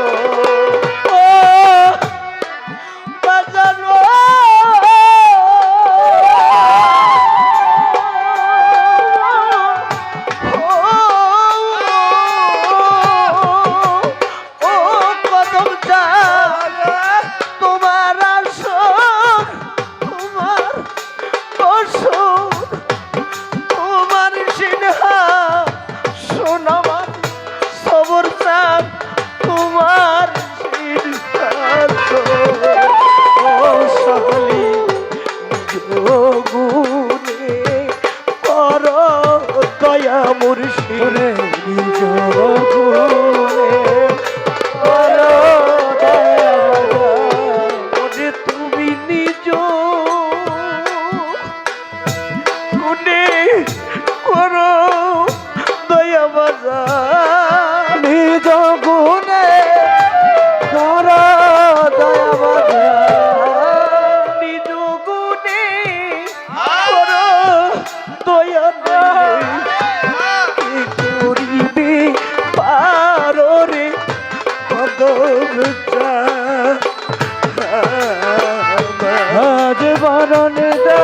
আজ বরণ দা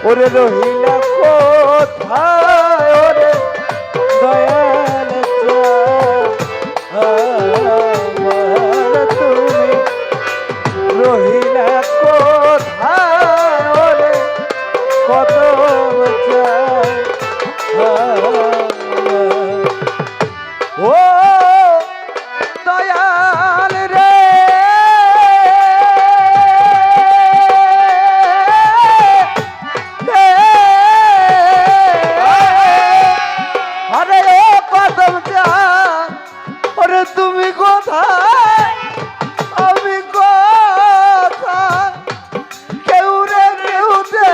ওরে রহিলা কোথায় ওরে দয়াল আমার তুমি রহিলা কোথায় ওরে কত ও দয়াল রে আরে ও কদম চা ওরে তুমি কোথায় আমি কোথায় কেউ রে কেউ দে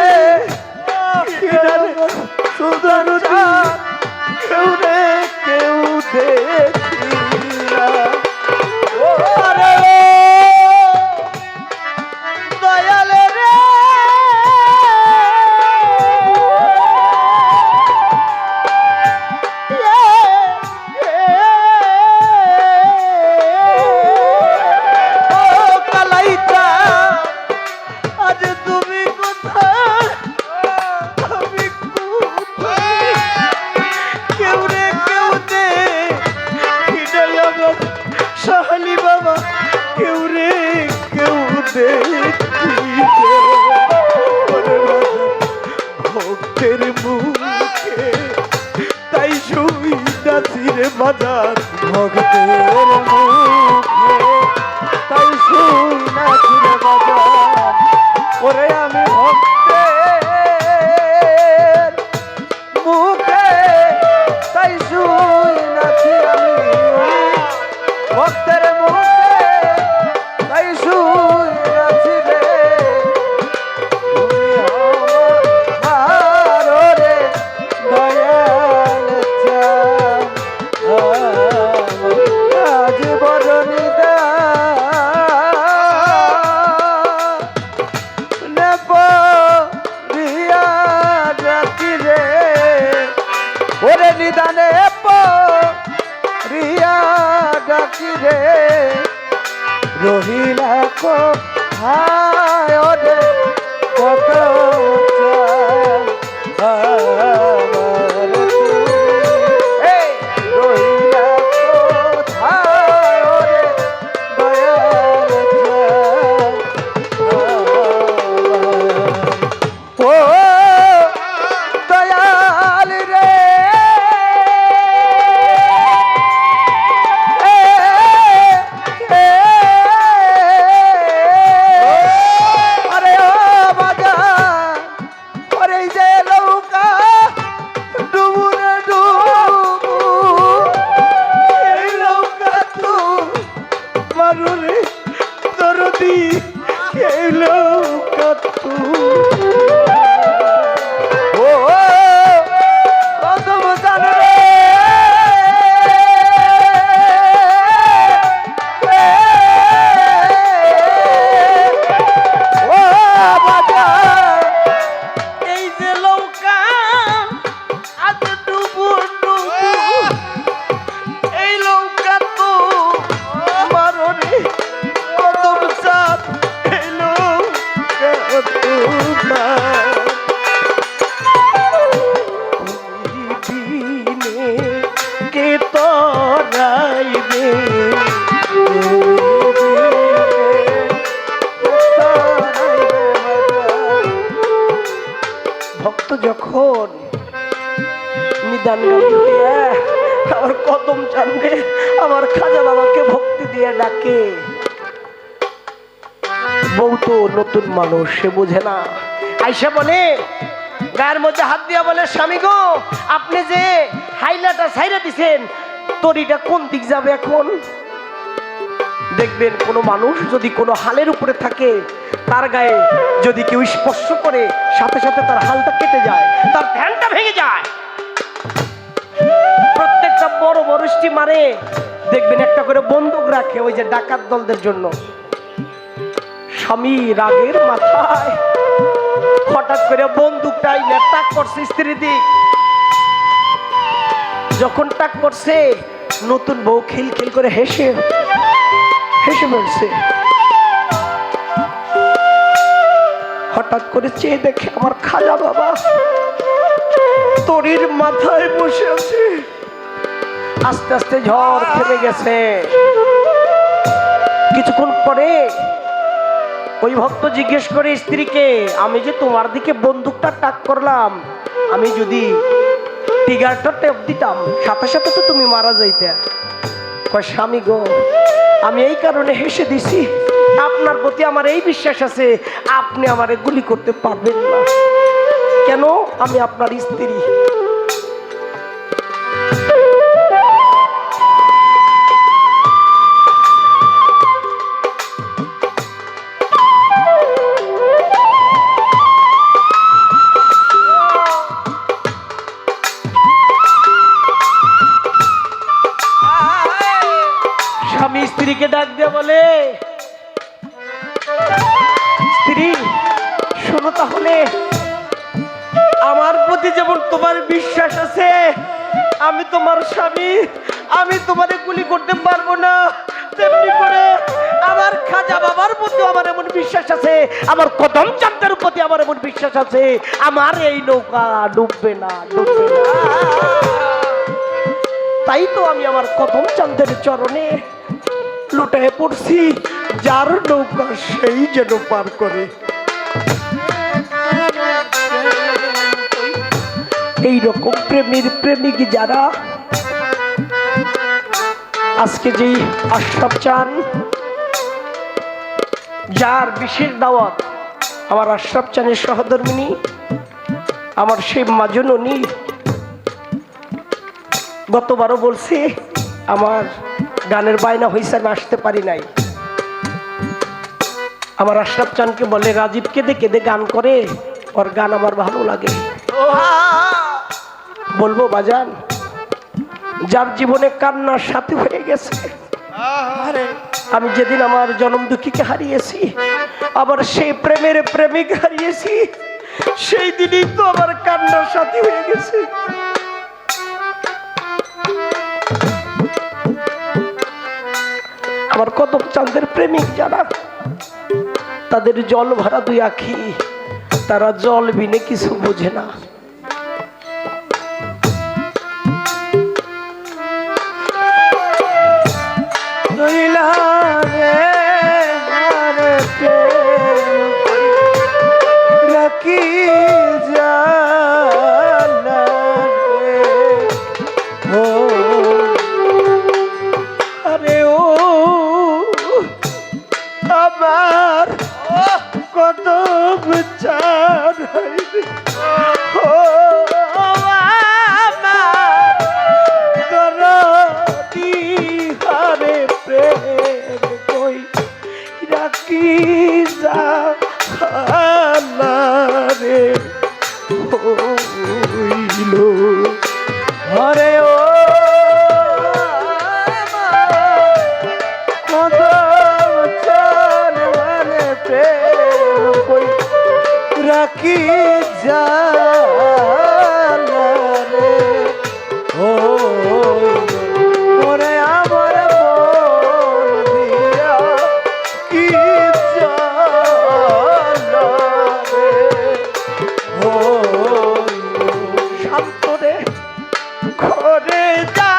সুন্দর কেউ রে কেউ দেখি না ও আরে দয়াল রে আজ তুমি কোথায় আমি কোথায় কেউ রে কেউ দে হৃদয় আমার সাহালি বাবা কেউ রে কেউ দে ভক্তের মুখে তাই শুই নাচিরে বাজার ভক্তের মুখে তাই শুই নাচিরে বাজার ওরে আমি ভক্তের মুখে তাই শুই নাচি আমি ভক্তের মুখে তাই শুই নাচি রে তুমি আমার রে দয়াল আজ বরণী দা ওরে নিদানে রিয়া ডাকি রে রহিলা কোথায় ওরে কত রহিলা কোথায় ওরে দয়াল ও দয়াল রে আরে ও বাজা ওরে যে লৌকা ডুবু রে ডুবু এই লৌকা তো মারু রে দরদি এই লৌকা তো ভক্ত যখন নিদান আমার কদম জানবে আমার খাজা বাবাকে ভক্তি দিয়ে ডাকে বউ তো নতুন মানুষ সে বোঝে না আইসা বলে গায়ের মধ্যে হাত দিয়া বলে স্বামী গো আপনি যে হাইলাটা ছাইরা দিছেন তরিটা কোন দিক যাবে এখন দেখবেন কোনো মানুষ যদি কোনো হালের উপরে থাকে তার গায়ে যদি কেউ স্পর্শ করে সাথে সাথে তার হালটা কেটে যায় তার ধ্যানটা ভেঙে যায় প্রত্যেকটা বড় বড় স্টি মারে দেখবেন একটা করে বন্দুক রাখে ওই যে ডাকাত দলদের জন্য। স্বামী রাগের মাথায় হঠাৎ করে বন্দুকটা টাক করছে স্ত্রীর দিক। যখন টাক করছে নতুন বউ খিলখিল করে হেসে হেসে বলছে। হঠাৎ করে চেয়ে দেখে আমার খাজা বাবা তরির মাথায় বসে আছে। আস্তে আস্তে ঝড় থেমে গেছে। কিছুক্ষণ পরে ওই ভক্ত জিজ্ঞেস করে স্ত্রীকে, আমি যে তোমার দিকে বন্দুকটা টাক করলাম, আমি যদি টিগারটা টেপ দিতাম সাথে সাথে তো তুমি মারা যাইতে। কয় স্বামী গো, আমি এই কারণে হেসে দিছি, আপনার প্রতি আমার এই বিশ্বাস আছে আপনি আমারে গুলি করতে পারবেন না। কেন? আমি আপনার স্ত্রী। স্বামী স্ত্রীকে ডাক দিয়ে বলে, স্ত্রী শোনো, তাহলে আমার প্রতি যেমন তোমার বিশ্বাস আছে, আমি তোমার স্বামী, আমি তোমারে গুলি করতে পারবো না, তেমনি করে আমার খাজা বাবার প্রতি আমার এমন বিশ্বাস আছে, আমার কদম চাঁদের প্রতি আমার এমন বিশ্বাস আছে, আমার এই নৌকা ডুববে না, ডুববে না। তাই তো আমি আমার কদম চাঁদের চরণে লুটায় পড়ছি, যার নৌকা সেই যেন পার করে। এইরকম প্রেমের প্রেমিক যারা, আজকে যেই আশরাফ চান যার বিশেষ দাওয়াত, আমার আশরাফ চানের সহধর্মিনী, আমার সেই মাজননী, গতবারও বলছি আমার গানের বায়না হয়েছে, আমি আসতে পারি নাই। আমার আশরাফ চানকে বলে রাজীব কেঁদে কেঁদে গান করে, ওর গান আমার ভালো লাগে। বলবো বাজান, যার জীবনে কান্নার সাথে হয়ে গেছে, আমি যেদিন আমার জনম দুঃখীকে হারিয়েছি, আবার সেই প্রেমের প্রেমিক হারিয়েছি, সেই দিনই তো আমার কান্নার সাথে হয়ে গেছে। আমার কদম চাঁদের প্রেমিক যারা, তাদের জল ভরা দুই আখি, তারা জল বিনে কিছু বোঝে না। আমার কদম চাঁদ ও আমার দরদি হারে প্রেম কই রাখি যা রে হইল হরে ও রাখি যা রে ও ওরে আমার মন দিয়া কি রে ও শান্ত রে ঘরে যা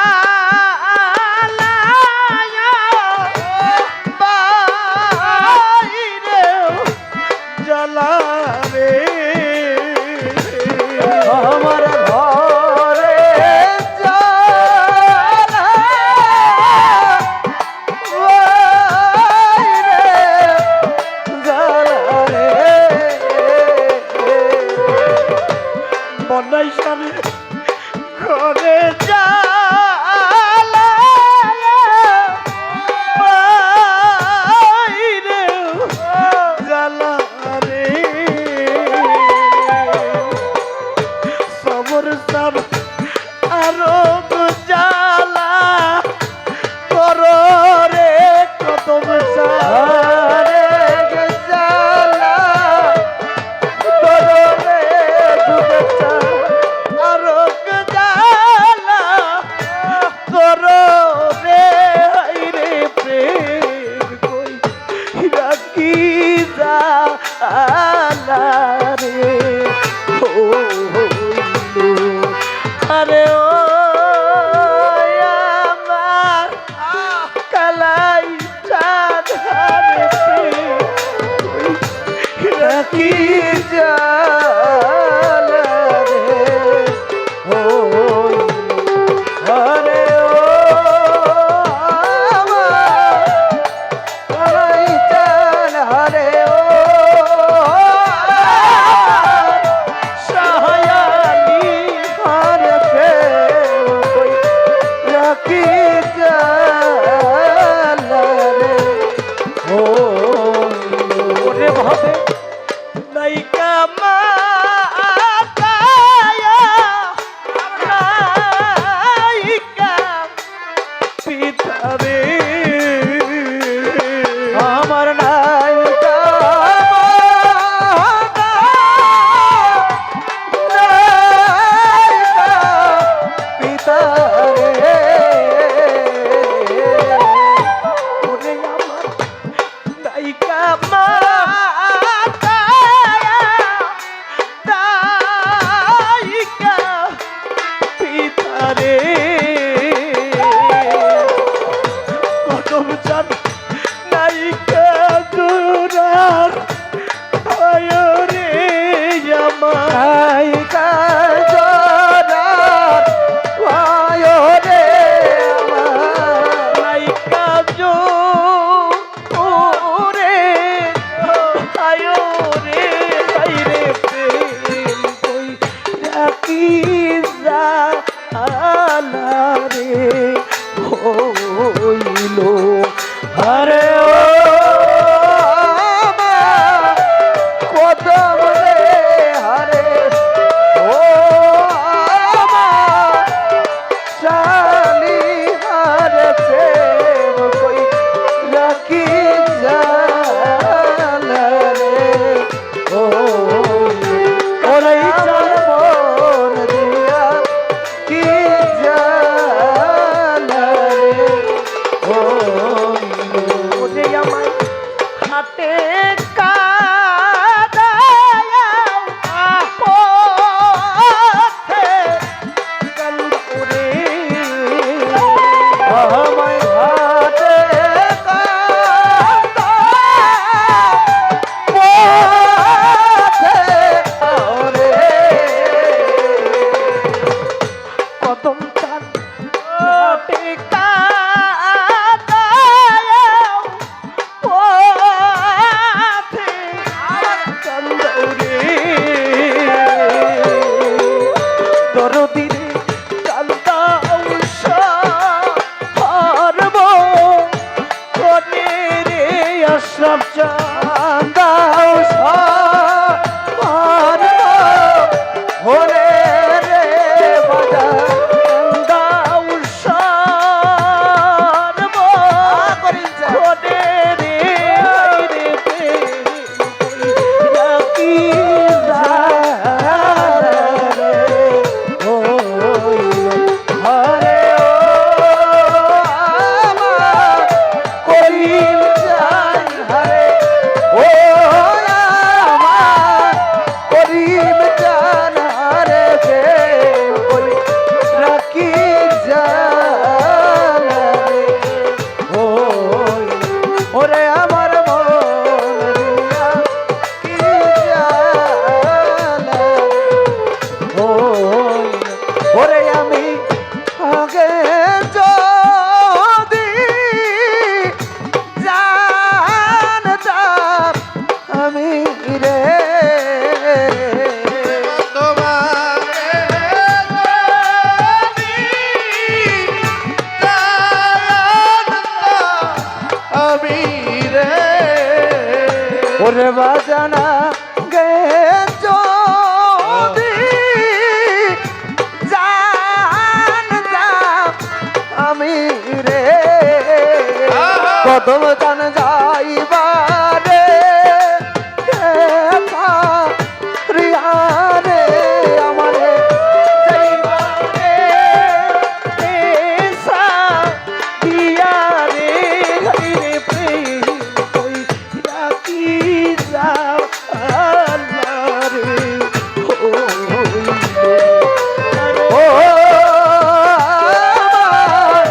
রে কদম সারে গেছালা তোরে শুভেচ্ছা আরো গজালা তোরে হাইরে প্রেম কই রাখি জালা রে ও আরে ও আমার কালাই চাঁদ হারে প্রেম কই রাখি জালা রে ও আরে ও আমার কালাই চাঁদ হারে ও সহায়ালি হারে প্রেম কই রাখি জালা রে ও ওরে ভাবে নাইকা মাতায়া নাইকা পিতারে আমার নাইকা মাতা নাইকা পিতারে ওরে আমার নাইকা মাতায়া নাইকা পিতারে কদম চাঁদ নাইকা জোরার আয়রে আমার নাইকা জোরার আয়রে আমার নাইকা জোরে আয়রে আইরে প্রেম কই রাখি জালা রে হইল আরে ও আমার কদম রে হারে ও আমার শালি হারে প্রেম কই রাখি জালা রে ও ওরে চাল মন দিয়া কি জালা রে ও ওরে আমায় হাতে কাদায়া পথে কান্দরে আমায় হাতে কাদায়া পথে ওরে কদম চাঁদ হাতে কাদায়া পথে কান্দরে দরদিরে কান্দাও সারব কোনে রে আশরাফ চাঁদাও সারব ওরে রে বাজা কান্দাও সারব কোনে রে আইরে প্রেম রাখি জালা রে ও হরে ও আমার করিম জান হরে ও আমার করিম জান হরে প্রেম কই রাখি জালা রে ও ওরে আমার মন দিয়া কি জালা ও ওরে আমি আগে যদি জানতাম আমি রে আমি রে ওরে বাজানা গে যদি জানতাম আমি রে কদম চান যাইবারে রিয়ারে আমারে যাইবারে এসা দিয়ারে হইরে প্রেম কই রাখি যাও আল্লাহরে ও আমার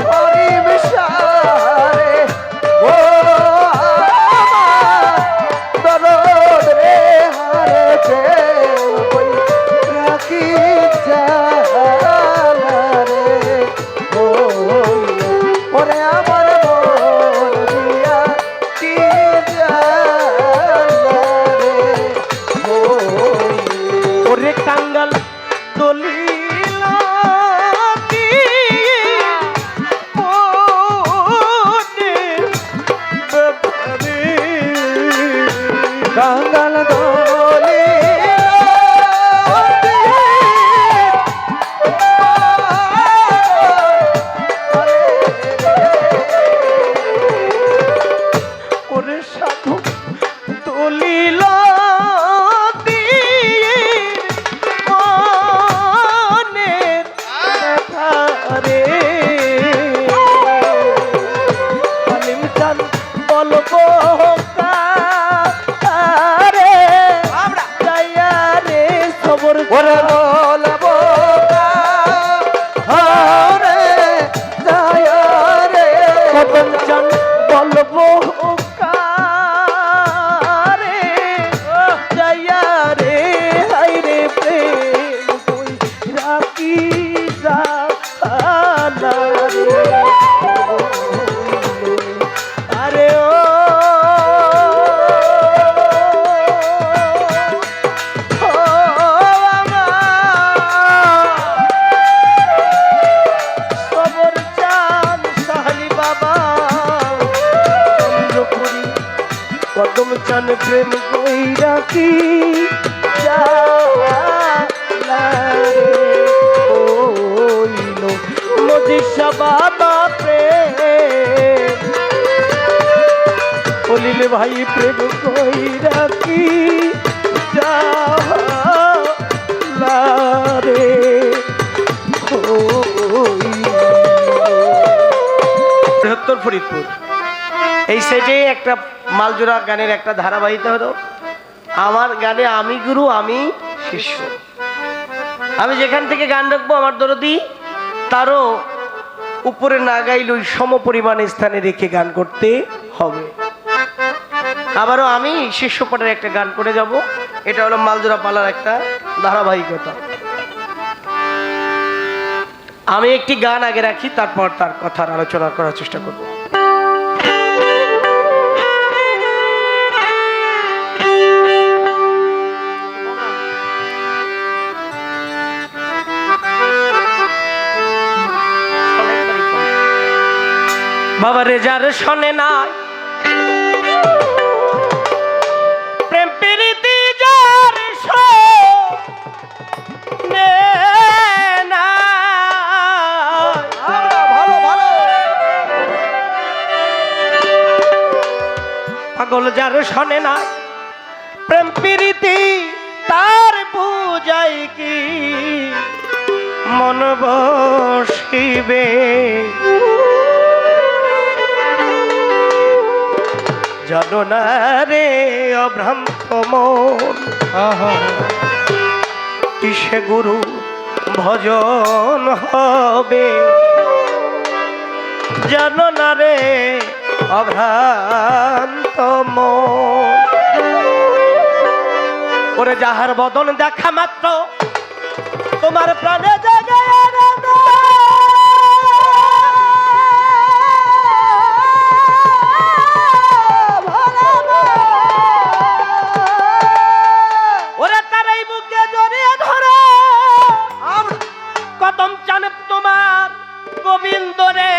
পরিবেশারে ও আমার দরদ রে হারে প্রেম কই রাখি যালারে ও ওরে আমার মন দিয়া কি যালারে ও ওরে কাঙ্গাল দলিল কাঙ্গাল দোলে ওরে সাধু দলিল রে হালিম চান বলবো রে যাইয়া রে সবর ওরে বলবো রে যায় রে কদম চান বলবো রে যাইয়া রে হাই রে প্রেম কই রাখি যা আরে ও সবর চান সাহালি বাবা চন্দ্রপুরী কদম চান প্রেম কই রাখি যা মজিষা বাবা প্রেম বলিলে ভাই প্রেম কই রাখি রে বৃহত্তর ফরিদপুর এই সাইডে একটা মালজোড়া গানের একটা ধারাবাহিকতা হলো আমার গানে আমি গুরু আমি শিষ্য। আমি যেখান থেকে গান রাখবো আমার দরদি তারও উপরে না গাইলে ওই সম পরিমাণ স্থানে রেখে গান করতে হবে। আবারও আমি শিষ্যপটের একটা গান করে যাব, এটা হলো মালজোড়া পালার একটা ধারাবাহিকতা। আমি একটি গান আগে রাখি, তারপর তার কথার আলোচনা করার চেষ্টা করব। বাবা রে যার শোনে নাই প্রেম প্রীতি যার শোনে না, ভালো ভালো পাগল যার শোনে না প্রেম প্রীতি তার বুঝাই কি মন বসিবে। জানো না রে অভ্রান্ত মন কিসে গুরু ভজন হবে, জানো না রে অভ্রান্ত মন। ওরে যাহার বদন দেখা মাত্র তোমার প্রাণে জাগে কদম চান তোমার গোবিন্দ রে,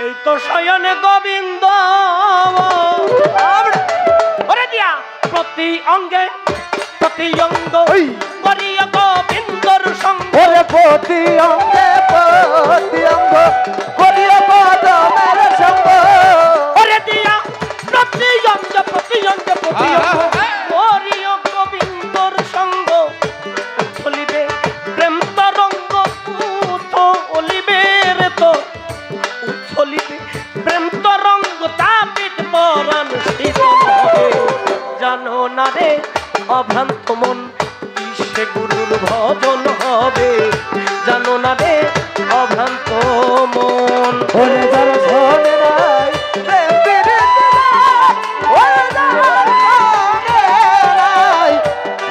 এই তো শয়নে গোবিন্দ ওরে দিয়া প্রতি অঙ্গে প্রতি অঙ্গ করিয়া গোবিন্দর সঙ্গ, ওরে প্রতি অঙ্গে প্রতি অঙ্গ করিয়া পদমের সঙ্গ অভ্রান্ত মন কিসে গুরুর ভজন হবে জানো না রে অভ্রান্ত মন। ওরে যার শোনে নাই প্রেম প্রীতি নাই, ওরে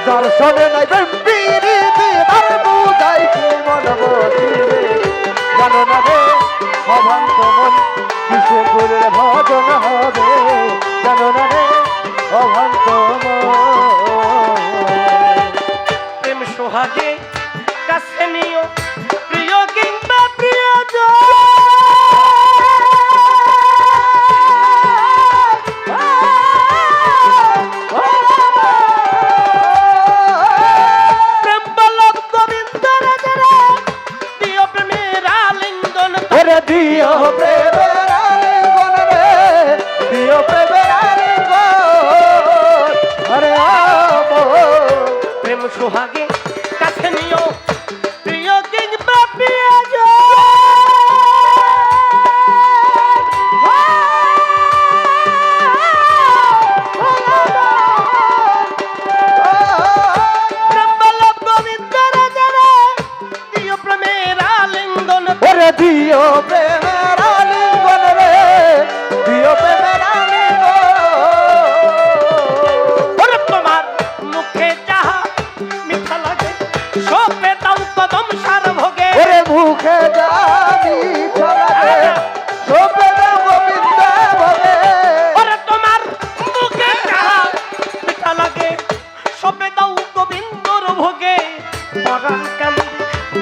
যার শোনে নাই প্রেম প্রীতি তার বুঝাই কি মন বসিবে জানো না রে অভ্রান্ত মন কিসে গুরুর ভজন হবে জানো না রে অভ্রান্ত মন। প্রেম সোহাগে কাছে নিও প্রিয় কিংবা প্রিয়জন প্রেম বলক গোবিন্দ রাজারা প্রিয় প্রেমের আলিঙ্গন ওরে দিও প্রেমের আলিঙ্গন রে দিও প্রেমের আলিঙ্গন আরে প্রেম সোহাগে কাছে নিও প্রিয় কিংবা প্রিয়জন প্রেম বলক গোবিন্দ রাজারা প্রিয় প্রেমের আলিঙ্গন ওরে দিও প্রেমের আলিঙ্গন রে দিও প্রেমের আলিঙ্গন ওরে তোমার মুখে যাহা মিঠা লাগে সপে দাও কদম সার ভোগে ওরে মুখে যাবি ছড়াবে সোপে গোবিন্দ ভবে ওরে তোমার মুখে যাহা মিঠা লাগে সপে দাও গোবিন্দর ভোগে পরাণ কান্দে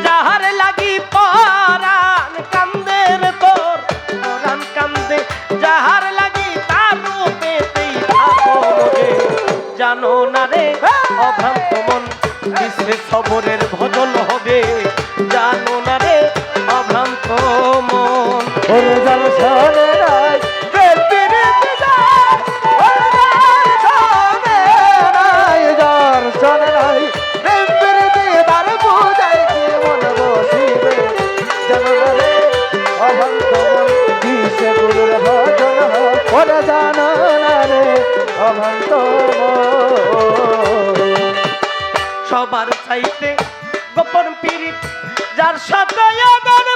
যাহার লাগি পরাণ কান্দে রে তোর পরাণ কান্দে যাহার লাগি তার রূপেতেই থাকো মোগে জানো না রে অভ্রান্ত মন কিসে সবরের ভজন হবে জানো না রে অভ্রান্ত মন। ওরে যার শোনে নাই প্রেম প্রীতি নাই, ওরে যার শোনে নাই, যার শোনে নাই প্রেম প্রীতি তার বুঝাই কি মন বসিবে জানো না রে অভ্রান্ত মন কিসে গুরুর ভজন হবে ওরে জানো না রে অভ্রান্ত মন। সবার চাইতে গোপন পীড়িত যার সাথে আদান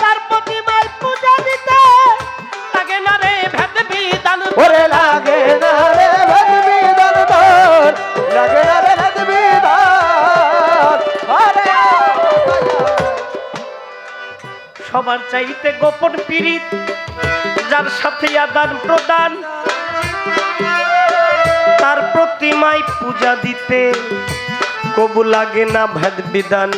তার প্রতিমায় পূজা দিতে লাগে না রে ভেদ বিধান ওরে লাগে না রে ভেদ বিধান তোর লাগে না রে ভেদ বিধান আরে সবার চাইতে গোপন পীড়িত যার সাথে আদান প্রদান তার প্রতিমায় পূজা দিতে কবু লাগে না ভেদ বিধান।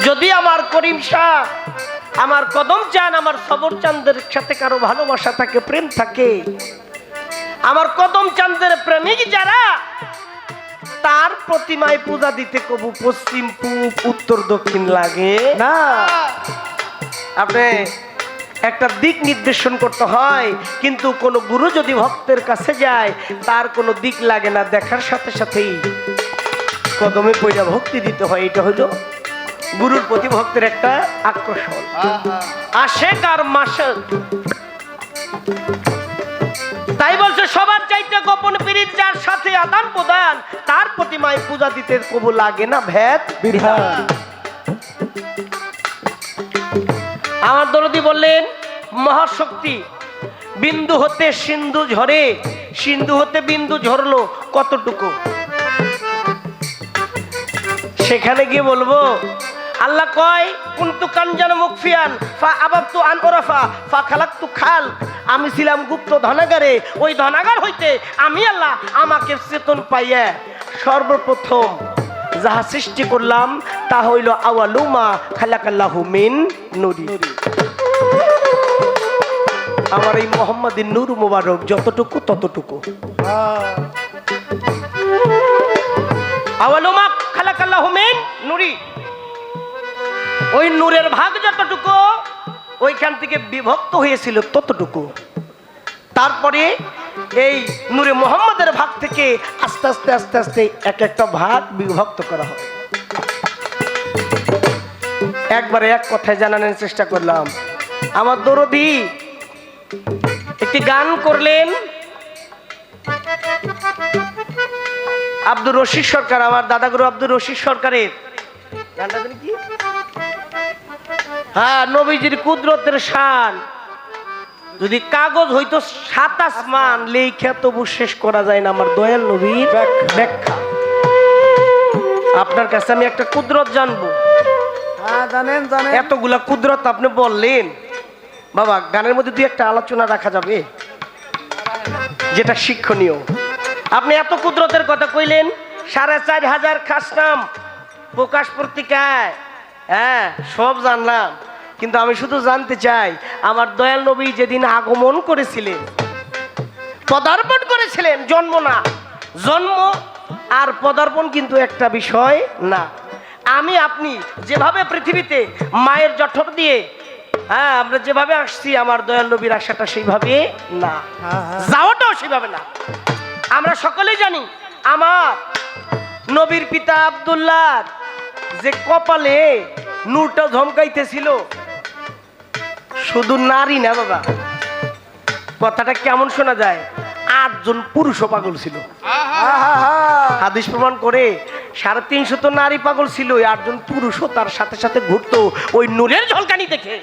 যদি আমার করিম শাহ আমার কদম চান আমার সবর চাঁদের সাথে কারো ভালোবাসা থাকে প্রেম থাকে আমার কদম চাঁদের প্রেমিক যারা তার প্রতিমায় পূজা দিতে কবু পশ্চিম পূব উত্তর দক্ষিণ লাগে না আপনি একটা দিক নির্দেশন করতে হয় কিন্তু কোন গুরু যদি ভক্তের কাছে যায় তার কোনো দিক লাগে না দেখার সাথে সাথেই কদমে পয়লা ভক্তি দিতে হয়। এটা হলো গুরুর প্রতি ভক্তের একটা আকর্ষণ আশেক আর মাসেক। তাই বলছে সবার চাইতে গোপন পীড়িত যার সাথে আদান প্রদান তার প্রতিমায় পূজা দিতে কবু লাগে না ভেদ বিধান। আমার দরদি বললেন মহাশক্তি বিন্দু হতে সিন্ধু ঝরে সিন্ধু হতে বিন্দু ঝরলো কতটুকু সেখানে গিয়ে বলবো আল্লাহ কয় কুনতু কানজান মুকফিয়ান ফা আবাবতু আন ওরাফা ফা খালাকতু খাল আমি ছিলাম গুপ্ত ধনাগারে ওই ধনাগার হইতে আমি আল্লাহ আমাকে চেতন পাইয়া সর্বপ্রথম যাহা সৃষ্টি করলাম তা হইল আওয়ালুমা খালাকাল্লাহু মিন নূরি। আমার এই মোহাম্মদের নূর মুবারক যতটুকু ততটুকু আওয়ালুমা খালাকাল্লাহু মিন নূরি ওই নূরের ভাগ যতটুকু ওইখান থেকে বিভক্ত হয়েছিল ততটুকু। তারপরে এই নূরে মোহাম্মদের ভাগ থেকে আস্তে আস্তে আস্তে আস্তে এক একটা ভাগ বিভক্ত করা হবে। একবারে এক কথায় জানানোর চেষ্টা করলাম। আমার দরদি একটি গান করলেন, আব্দুর রশিদ সরকার, আমার দাদাগুরু আব্দুর রশিদ সরকারের গানটা জানি কি? হ্যাঁ, নবীজির কুদরতের শান যদি কাগজ হইতো 7 আসমান, লেখা তবু শেষ করা যায় না আমার দয়াল নবীর ব্যাখ্যা। আপনার কাছে আমি একটা কুদরত জানবো। হ্যাঁ, জানেন জানেন। এতগুলা কুদরত আপনি বললেন, বাবা গানের মধ্যে দুই একটা আলোচনা রাখা যাবে যেটা শিক্ষণীয়। আপনি এত কুদরতের কথা কইলেন, 4500 খাসনাম প্রকাশ পত্রিকায়, হ্যাঁ সব জানলাম, কিন্তু আমি শুধু জানতে চাই আমার দয়াল নবী যেদিন আগমন করেছিলেন, পদার্পণ করেছিলেন, জন্ম না, জন্ম আর পদার্পণ কিন্তু একটা বিষয় না। আমি আপনি যেভাবে পৃথিবীতে মায়ের জঠর দিয়ে, হ্যাঁ আমরা যেভাবে আসছি, আমার দয়াল নবীর আসাটা সেইভাবে না, যাওয়াটাও সেভাবে না। আমরা সকলেই জানি আমার নবীর পিতা আব্দুল্লাহ যে কপালে নূরটা ঝমকাইতেছিল, শুধু নারী না বাবা, কথাটা কেমন শোনা যায়, 8 জন পুরুষও পাগল ছিল। হাদিস প্রমাণ করে 350 তো নারী পাগল ছিল, 8 জন পুরুষও তার সাথে সাথে ঘুরতো ওই নূরের ঝলকানি দেখে।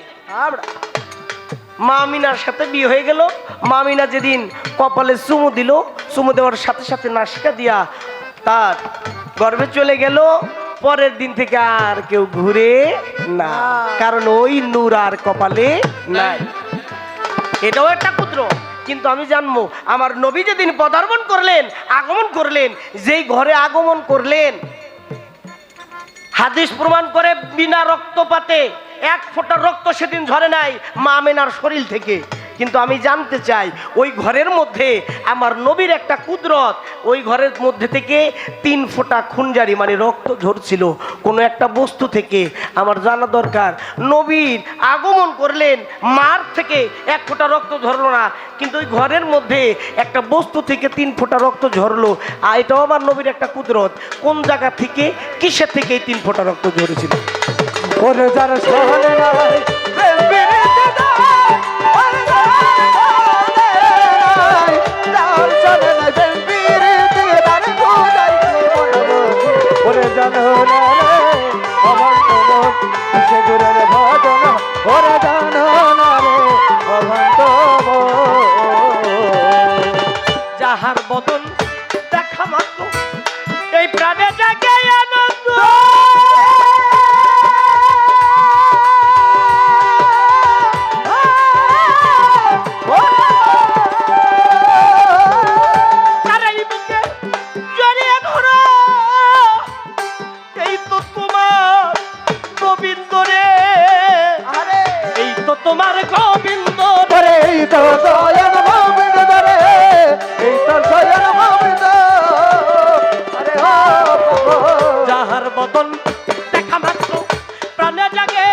মা আমিনার সাথে বিয়ে হয়ে গেল। মা আমিনা যেদিন কপালে চুমু দিল, চুমু দেওয়ার সাথে সাথে নাসিকা দিয়া তার গর্ভে চলে গেল। পরের দিন থেকে আর কেউ ঘুরে না, কারণ ওই নূর আর কপালে নাই। এটাও একটা কুদ্র। কিন্তু আমি জানবো আমার নবী যেদিন পদার্পণ করলেন, আগমন করলেন, যেই ঘরে আগমন করলেন, হাদিস প্রমাণ করে বিনা রক্তপাতে 1 ফোঁটা রক্ত সেদিন ঝরে নাই মা আমিনার শরীর থেকে। কিন্তু আমি জানতে চাই ওই ঘরের মধ্যে আমার নবীর একটা কুদরত, ওই ঘরের মধ্যে থেকে 3 ফোঁটা খুনজারি মানে রক্ত ঝরছিল কোনো একটা বস্তু থেকে। আমার জানা দরকার নবীর আগমন করলেন, মার থেকে 1 ফোঁটা রক্ত ঝরলো না, কিন্তু ওই ঘরের মধ্যে একটা বস্তু থেকে 3 ফোঁটা রক্ত ঝরলো। আর এটাও আমার নবীর একটা কুদরত। কোন জায়গা থেকে, কিসের থেকে এই 3 ফোঁটা রক্ত ঝরেছিল? ওরে যার সহনে নাই প্রেম বিরিতে দাও, ওরে যার সহনে নাই প্রেম বিরিতে দাও, খোদাই কি বলবো, ওরে জানো না রে আমার মন সে দূরের ভাবনা, ওরে জানো না রে অভান্ত যাহার বদন দেখা মাত্র এই প্রাণে জাগে আনন্দ, তোমার গোবিন্দ রে, এই তো দয়াল গোবিন্দ রে, এই তো দয়াল গোবিন্দ, আরে ও যাহার বদন দেখা মাত্র প্রাণে জাগে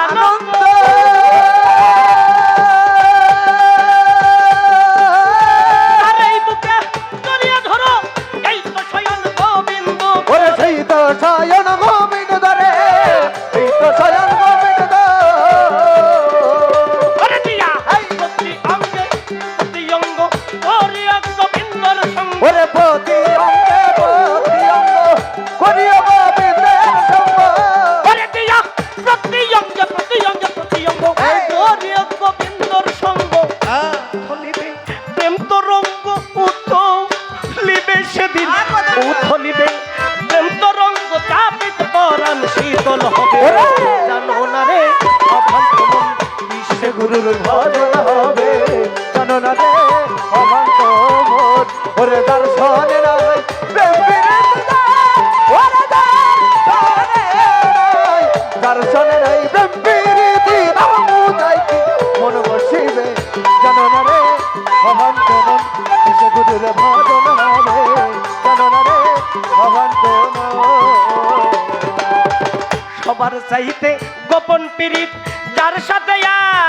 আনন্দ, আর এই বুকে জড়িয়ে ধরো এই তো স্বয়ং গোবিন্দ, ওরে সেই তো স্বয়ং গোবিন্দ রে, এই তো স্বয়ং গোবিন্দ, ওরে প্রতি অঙ্গে করিয়া গোবিন্দের সঙ্গ, ওরে দিয়া প্রতি অঙ্গে করিয়া গোবিন্দর সঙ্গ, উথলিবে প্রেম তরঙ্গ, উথলিবে সেদিন, উথলিবে প্রেম তরঙ্গ, তাপিত পরাণ শীতল হবে, জানো না রে অভান্ত মন বিশ্বে গুরুর ভজন হবে, জানো না রে অভান্ত মন, ওরে দর্শনে নাই প্রেম বিরিতে দাও, ওরে দর্শনে নাই প্রেম বিরিতে দাও, খোদাই কি মন বসিবে, জানো না রে অভান্ত মন সে গুরুর ভজন হবে, জানো না রে অভান্ত মন। সবার চাইতে গোপন পীড়িত যার সাথে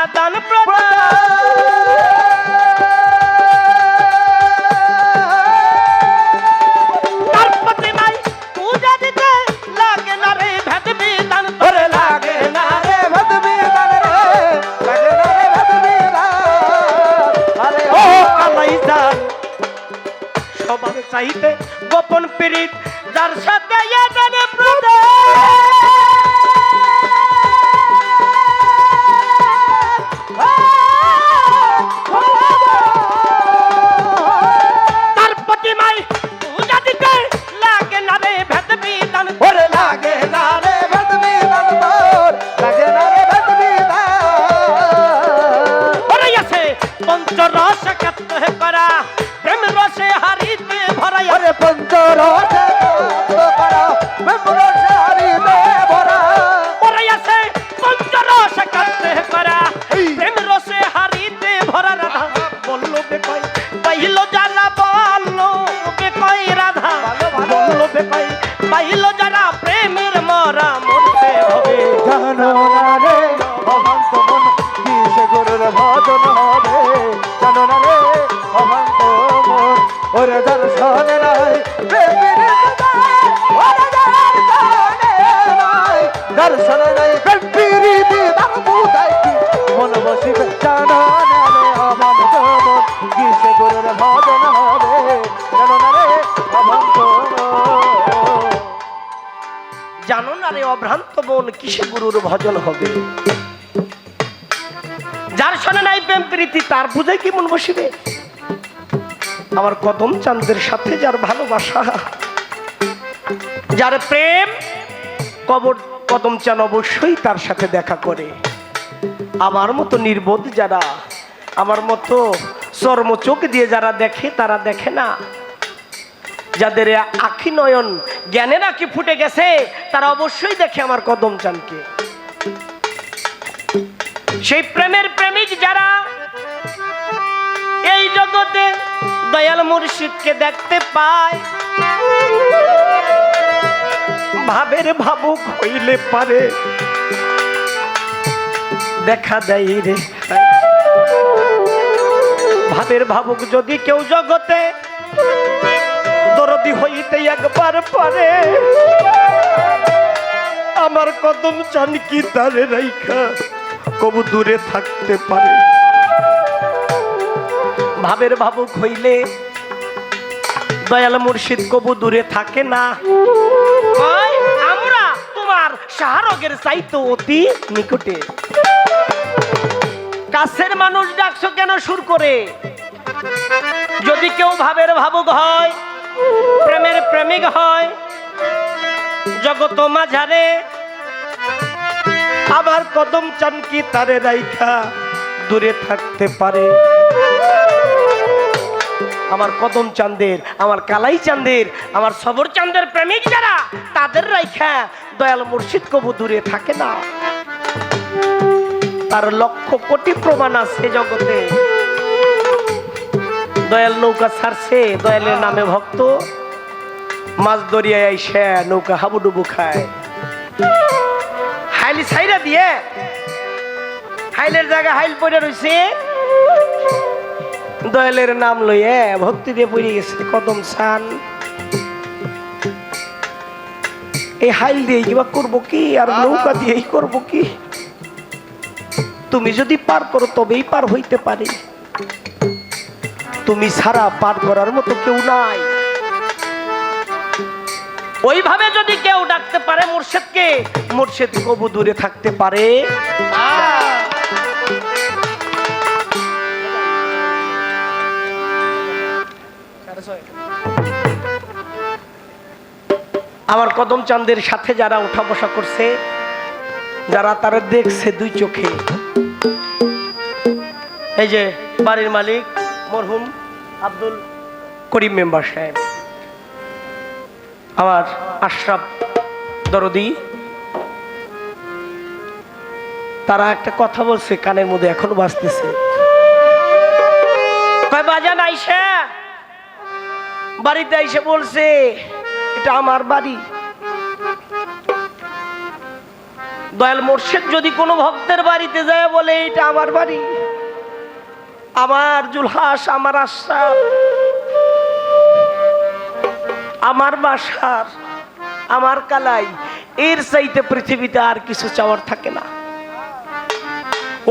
আদান প্রদান, চাইতে গোপন পীড়িত যার সাথে তার প্রতিমায় পূজা দিতে লাগে না রে ভেদ বিধান ওরে লাগে না রে ভেদ বিধান তোর লাগে না রে ভেদ বিধান ওরে আছে পঞ্চরস কাত্ত করা প্রেম রসে হারিতে ভরা ওরে পঞ্চরসে করা প্রেম রসে হারিতে ভরা ওরে আছে পঞ্চরস কাত্ত করা প্রেম রসে হারিতে ভরা রাধা বললো বেকই পাইল যারা বললো বেকই রাধা বললো বেকই পাইল যারা প্রেমের মরা মরতে হবে জানো না রে অভান্ত মন কিসে গুরুর ভজন হবে জানো না রে অভান্ত মন ওরে দর্শনে নাই প্রেমের ওরে দর্শনে নাই প্রেমের বিধান বুঝাই কি মন বসিবে জানো না রে অভান্ত মন কিসে গুরুর ভজন হবে জানো না রে অভান্ত মন জানো না রে অভ্রান্ত মন কিসে গুরুর ভজন হবে যার শোনে নাই প্রেম প্রীতি তার বুঝে কি মন বসিবে আমার কদম চাঁদের সাথে যার ভালোবাসা যার প্রেম কদম চাঁদ অবশ্যই তার সাথে দেখা করে আমার মতো নির্বোধ যারা আমার মতো চর্ম চোখ দিয়ে যারা দেখে তারা দেখে না যাদের আখি নয়ন জ্ঞানের আখি ফুটে গেছে তারা অবশ্যই দেখে আমার কদম চাঁদকে সেই প্রেমের প্রেমিক যারা এই জগতে দয়াল মুর্শিদকে দেখতে পায় ভাবের ভাবুক হইলে পারে দেখা দেয় রে ভাবের ভাবুক যদি কেউ জগতে দরদি হইতে একবার পারে আমার কদম চান কি তারে রাইখা কবু দূরে থাকতে পারে ভাবের ভাবুক হইলে দয়াল মুর্শিদ কবু দূরে থাকে না আমরা তোমার শাহরগের চাইতো অতি নিকটে কাছের মানুষ ডাকছো কেন সুর করে যদি কেউ ভাবের ভাবুক হয় প্রেমের প্রেমিক হয় জগত মাঝারে আমার কদম চান কি তারে রাইখা দূরে থাকতে পারে আমার কদম চাঁদের আমার কালাই চাঁদের আমার সবর চাঁদের প্রেমিক যারা তাদের রাইখা দয়াল মুর্শিদ কবু দূরে থাকে না তার লক্ষ কোটি প্রমাণ আছে জগতে দয়াল নৌকা ছাড়ছে দয়ালের নামে ভক্ত মাছ দরিয়ায় আইসা নৌকা হাবুডুবু খায় হাইলি ছাইরা দিয়ে হাইলের জায়গা হাইল পড়ে রয়েছে দয়ালের নাম লইয়ে ভক্তি দিয়ে পড়ে গেছে কদম চান এই হাইল দিয়ে কিবা করবো কি আর নৌকা দিয়েই করবো কি তুমি যদি পার করো তবেই পার হইতে পারে তুমি ছাড়া পার করার মতো কেউ নাই ওইভাবে যদি কেউ ডাকতে পারে মুর্শিদকে মুর্শিদ কবু দূরে থাকতে পারে আমার কদম চাঁদের সাথে যারা উঠা বসা করছে যারা তারা দেখছে দুই চোখে এই যে বাড়ির মালিক মরহুম আব্দুল করিম মেম্বার সাহেব আমার আশরাফ দরদি তারা একটা কথা বলছে কানের মধ্যে এখনো বাজতেছে কয় বাজান আইসা বাড়িতে আইসে বলছে এটা আমার বাড়ি দয়াল মুর্শিদ যদি কোনো ভক্তের বাড়িতে যায় বলে এটা আমার বাড়ি আমার জুলহাস আমার আশরাফ আমার বাসার আমার কালাই এর চাইতে পৃথিবীতে আর কিছু চাওয়ার থাকে না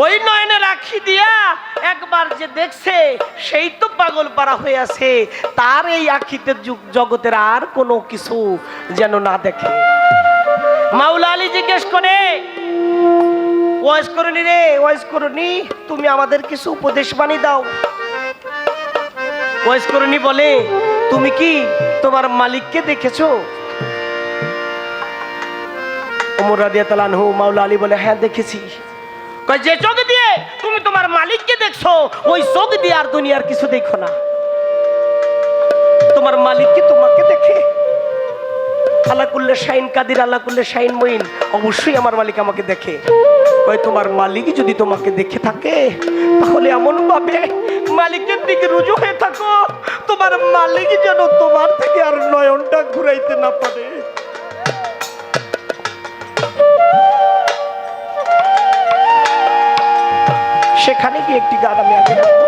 ওই নয়নে রাখি দিয়া একবার একবার যে দেখছে সেই তো পাগল পারা হয়ে আছে, তার এই আখিতে জগতের আর কোনো কিছু যেন না দেখে। মাওলা আলী জিজ্ঞেস করে, ওয়াজ করনি রে, ওয়াজ করনি, তুমি আমাদের কিছু উপদেশ বাণী দাও। ওয়াজ করনি বলে, তুমি কি তোমার মালিককে দেখেছো? ওমর রাদিয়াল্লাহু আনহু, মাওলা আলী বলে, হ্যাঁ দেখেছি। কয়, যে চোখ দিয়ে তুমি তোমার মালিককে দেখছো ওই চোখ দিয়ে আর দুনিয়ার কিছু দেখো না। তোমার মালিককে তোমাকে দেখে। আল্লাহ কুল্লে শাইন কাদির, আল্লাহ কুল্লে শাইন মঈন, অবশ্যই আমার মালিক আমাকে দেখে। কয়, তোমার মালিক যদি তোমাকে দেখে থাকে তাহলে এমন ভাবে মালিকের দিকে রুজু হয়ে থাকো তোমার মালিক যেন তোমার থেকে আর নয়নটা ঘুরাইতে না পারে। সেখানে কি একটি গান আমি আগে রাখবো।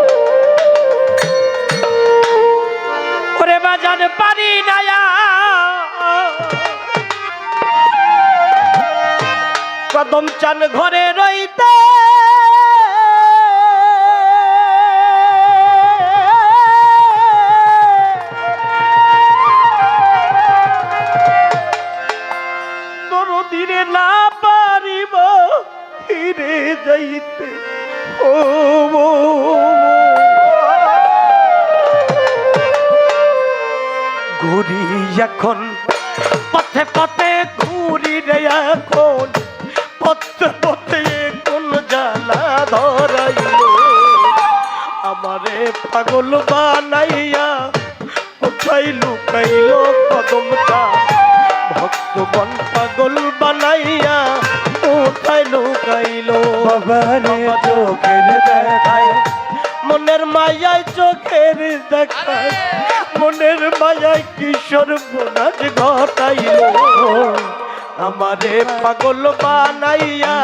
ওরে বাজান পারি নায়া কদম চান ঘরে রইতে, দরদিরে না পারিব ফিরে যাইতে। ও ঘুরি এখন পথে পথে, ঘুরি রে এখন পথে পথে, কোন জ্বালা ধরাইল আমারে পাগল বানাইয়া, কোথায় লুকাইল কদমটা ভক্তগণ পাগল বানাইয়া, কোথায় লুকাইল। চোখের দেখায় মনের মায়ায়, চোখের দেখায় মনের মায়ায় কিশোর বোনাজ ঘটাইল আমারে পাগল বানাইয়া,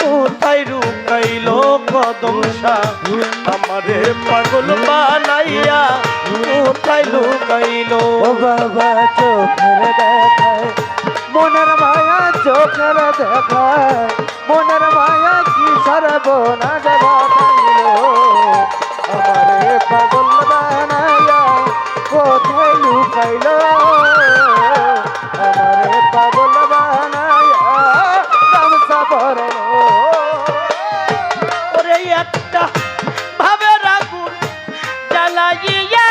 কোথায় লুকাইল কদমটা আমারে পাগল বানাইয়া, কোথায় লুকাইল। ও বাবা চোখের দেখায় মনের মায়া, চোখের দেখায় মনের মায়া কি সর্বনাশ ঘটাইল আমারে পাগল বানাইয়া, কোথায় লুকাইল আমারে পাগল বানাইয়া, গামছা পরাইল। ওরে একটা ভাবের আগুন জ্বালাইয়া,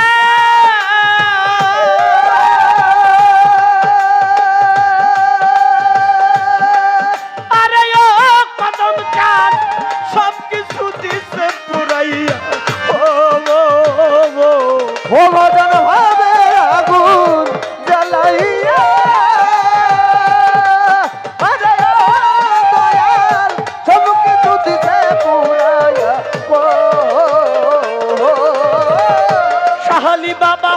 আরে ও কদম চাঁদ সব কিছু দিছে পুরাইয়া। ও মদন হবে আগুন জ্বালাইয়া, আরে ও দয়াল সব কিছু দিছে পুরাইয়া। শাহালি বাবা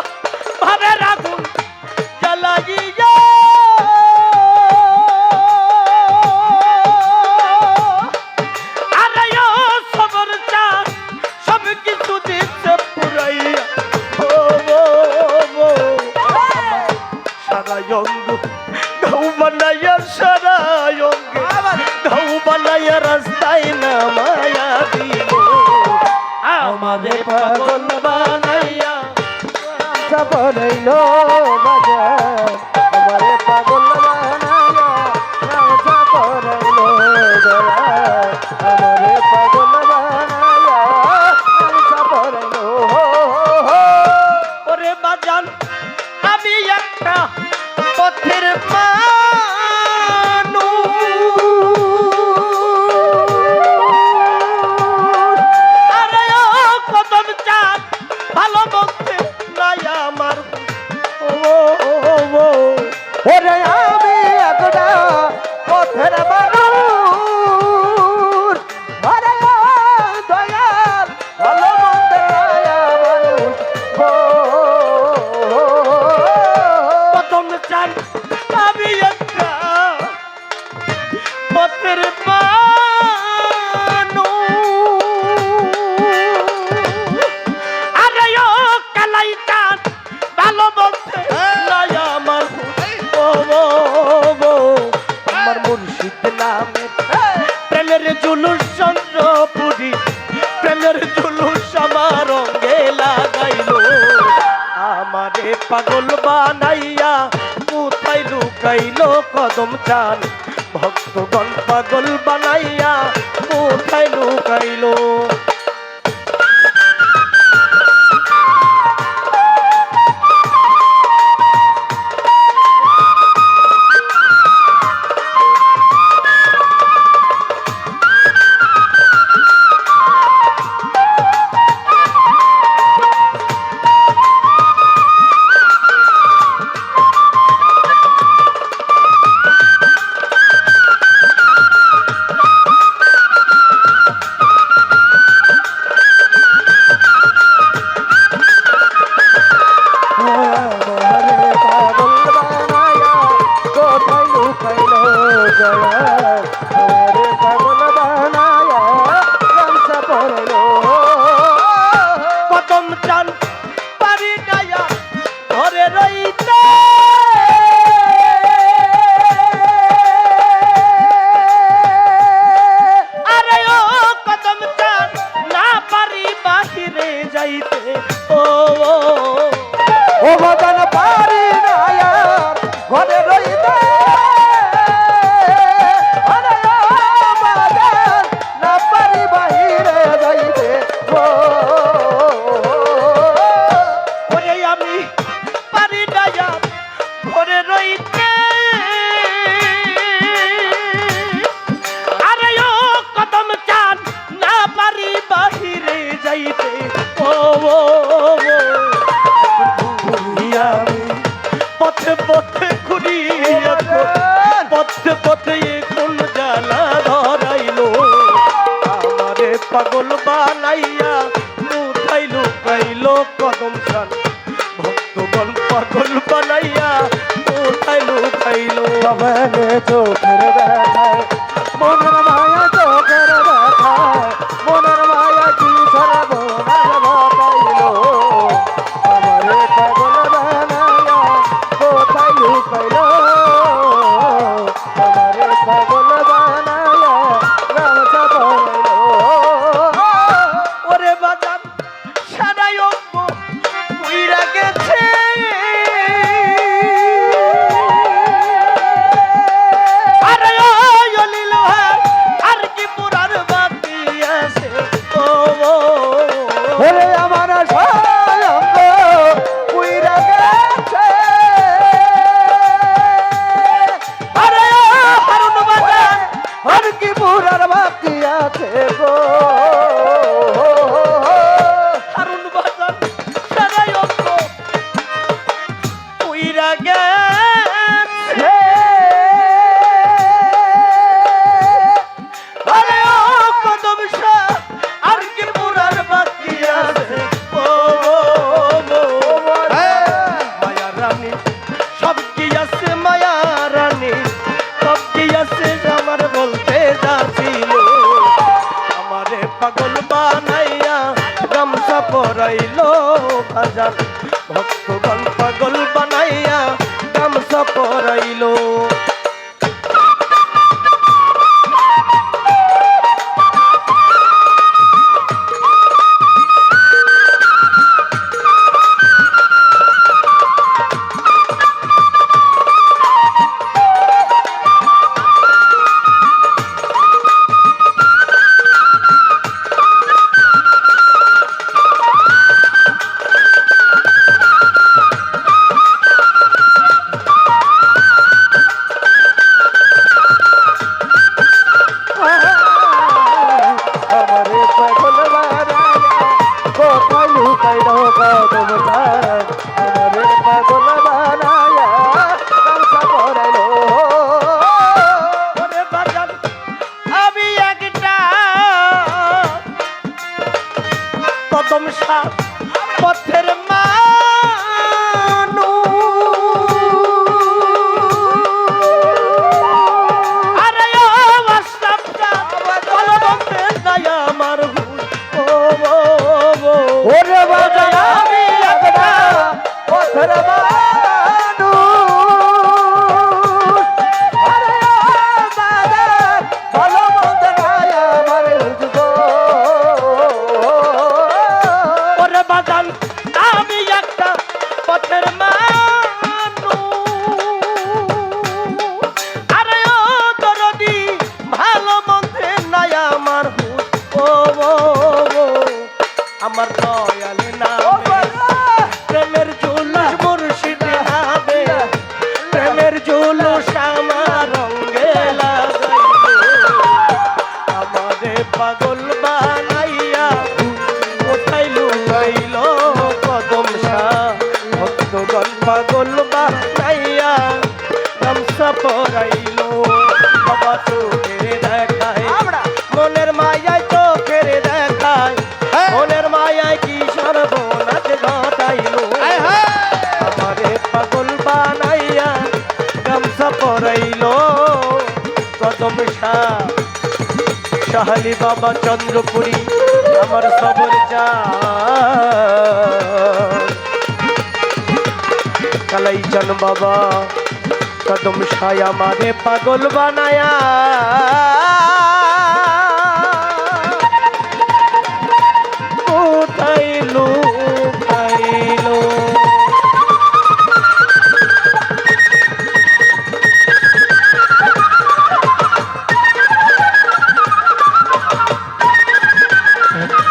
ভাবের আগুন জ্বালাইয়া, আরে ও সবর চাঁদ সব কিছু দিছে পুরাইয়া। সারা অঙ্গ ঘাউ বানাইয়া, সারা অঙ্গ ঘাউ বানাইয়া রাস্তায় নামায়া দিল আমাদের পাগল বানাইয়া। গামছা পরাইল বাজার আমারে পাগল বানাইয়া, গামছা পরাইল দয়াল আমারে পাগল বানাইয়া, গামছা পরাইল। ওরে বাজান আমি একটা পথের মানুষ, আরে ও কদম চাঁদ ভালো বলতে নাই আমার। ওরে আমি একটা পথের মানুষ, আরে ও দয়াল ভালো মন্দের মায়া মানুষ। কদম চাঁদ আমি একটা পথের মানুষ, আরে ও কালাই চাঁদ ভালো বলতে নাই আমার। আমার মুর্শিদ নামে প্রেমের জুলুস চন্দ্রপুরী, প্রেমের জুলুস লাগাইলো আমারে পাগল বানাইয়া কোথায় লুকাইলো কদম চান ভক্তগণ পাগল বানাইয়া কোথায় লুকাইলো কদম চান পারি গায়া ধরে রইতে আরে ও কদম চান না পারি বাহিরে যাইতে ও ও বাজান পারি না আর ঘরে রইতে আরে ও বাজান না পারি বাহিরে যাইতে ও ওরে আমি পারি গায়া ধরে রইতে আরে ও কদম চান না পারি বাহিরে যাইতে ও আমি পথে পথে ঘুরিয়া পথে পথে কোন জ্বালা ধরাইলো আমারে পাগল বানাইয়া কোথায় লুকাইলো কদম চান ভক্তগণ পাগল বানাইয়া কোথায় লুকাইলো বাবারে চোখের দেখায় মনের মায়া চোখের দেখায় মনের মায়া কি সরব ঘটাইলো আমারে পাগল বানায়া কোথায় লুকাইলো আমারে পাগল বানায়া রাজা বলাইলো ওরে বাজান সারাই অঙ্গ উইরা গেছে আরে ও জলিল ভাই আর কি পুরার বাকি আছে ও ওরে আমার সয়ঙ্গ উইরা গেছে আরে ও হারুন বাজান আর কি পুরার বাকি আছে গো হারুন বাজান সারাই অঙ্গ উইরা গেছে আরে ও কদম শাহ আর কি পুরার বাকি আছে ও মায়া রানী সব কি আছে মায়া রানী সব কি আছে আমার বলতে যাচ্ছিল আমারে পাগল বানাইয়া গামছা পরাইলো বাজান ভক্তগণ পাগল বানাইয়া গামছা পরাইলো আমারে পাগল বানায়া কোথায় লুকাইলো কদম চান আমারে পাগল বানায়া গামছা পরাইলো ওরে বাজান আমি একটা কদম শাহ পথের আরে ও মাসলাম বলো বলতে নাই আমার হুশ ও ওরে বাজান আমি একটা পথের মানুষ আরে ও বাজান ভালো মন্দ নাই আমার গো ওরে বাজান আমার দয়াল নামে প্রেমের জুলুস মুর্শিদ নামে প্রেমের জুলুস আমার রঙ্গে লাগাইলো আমারে পাগল বানাইয়া কোথায় লুকাইলো কদম শাহ ভক্তগণ পাগল বানাইয়া গামছা পরাইলো বাবা চোখের দেখায় মনের মায়ায় চোখের দেখায় মনের মায়ায় কি সর্বনাশ ঘটাইলো আমারে পাগল বানাইয়া গামছা পরাইলো কদম শাহ শাহালি বাবা চন্দ্রপুরী আমার সবর যা কালাই চান বাবা কদম শাহ আমারে পাগল বানায়া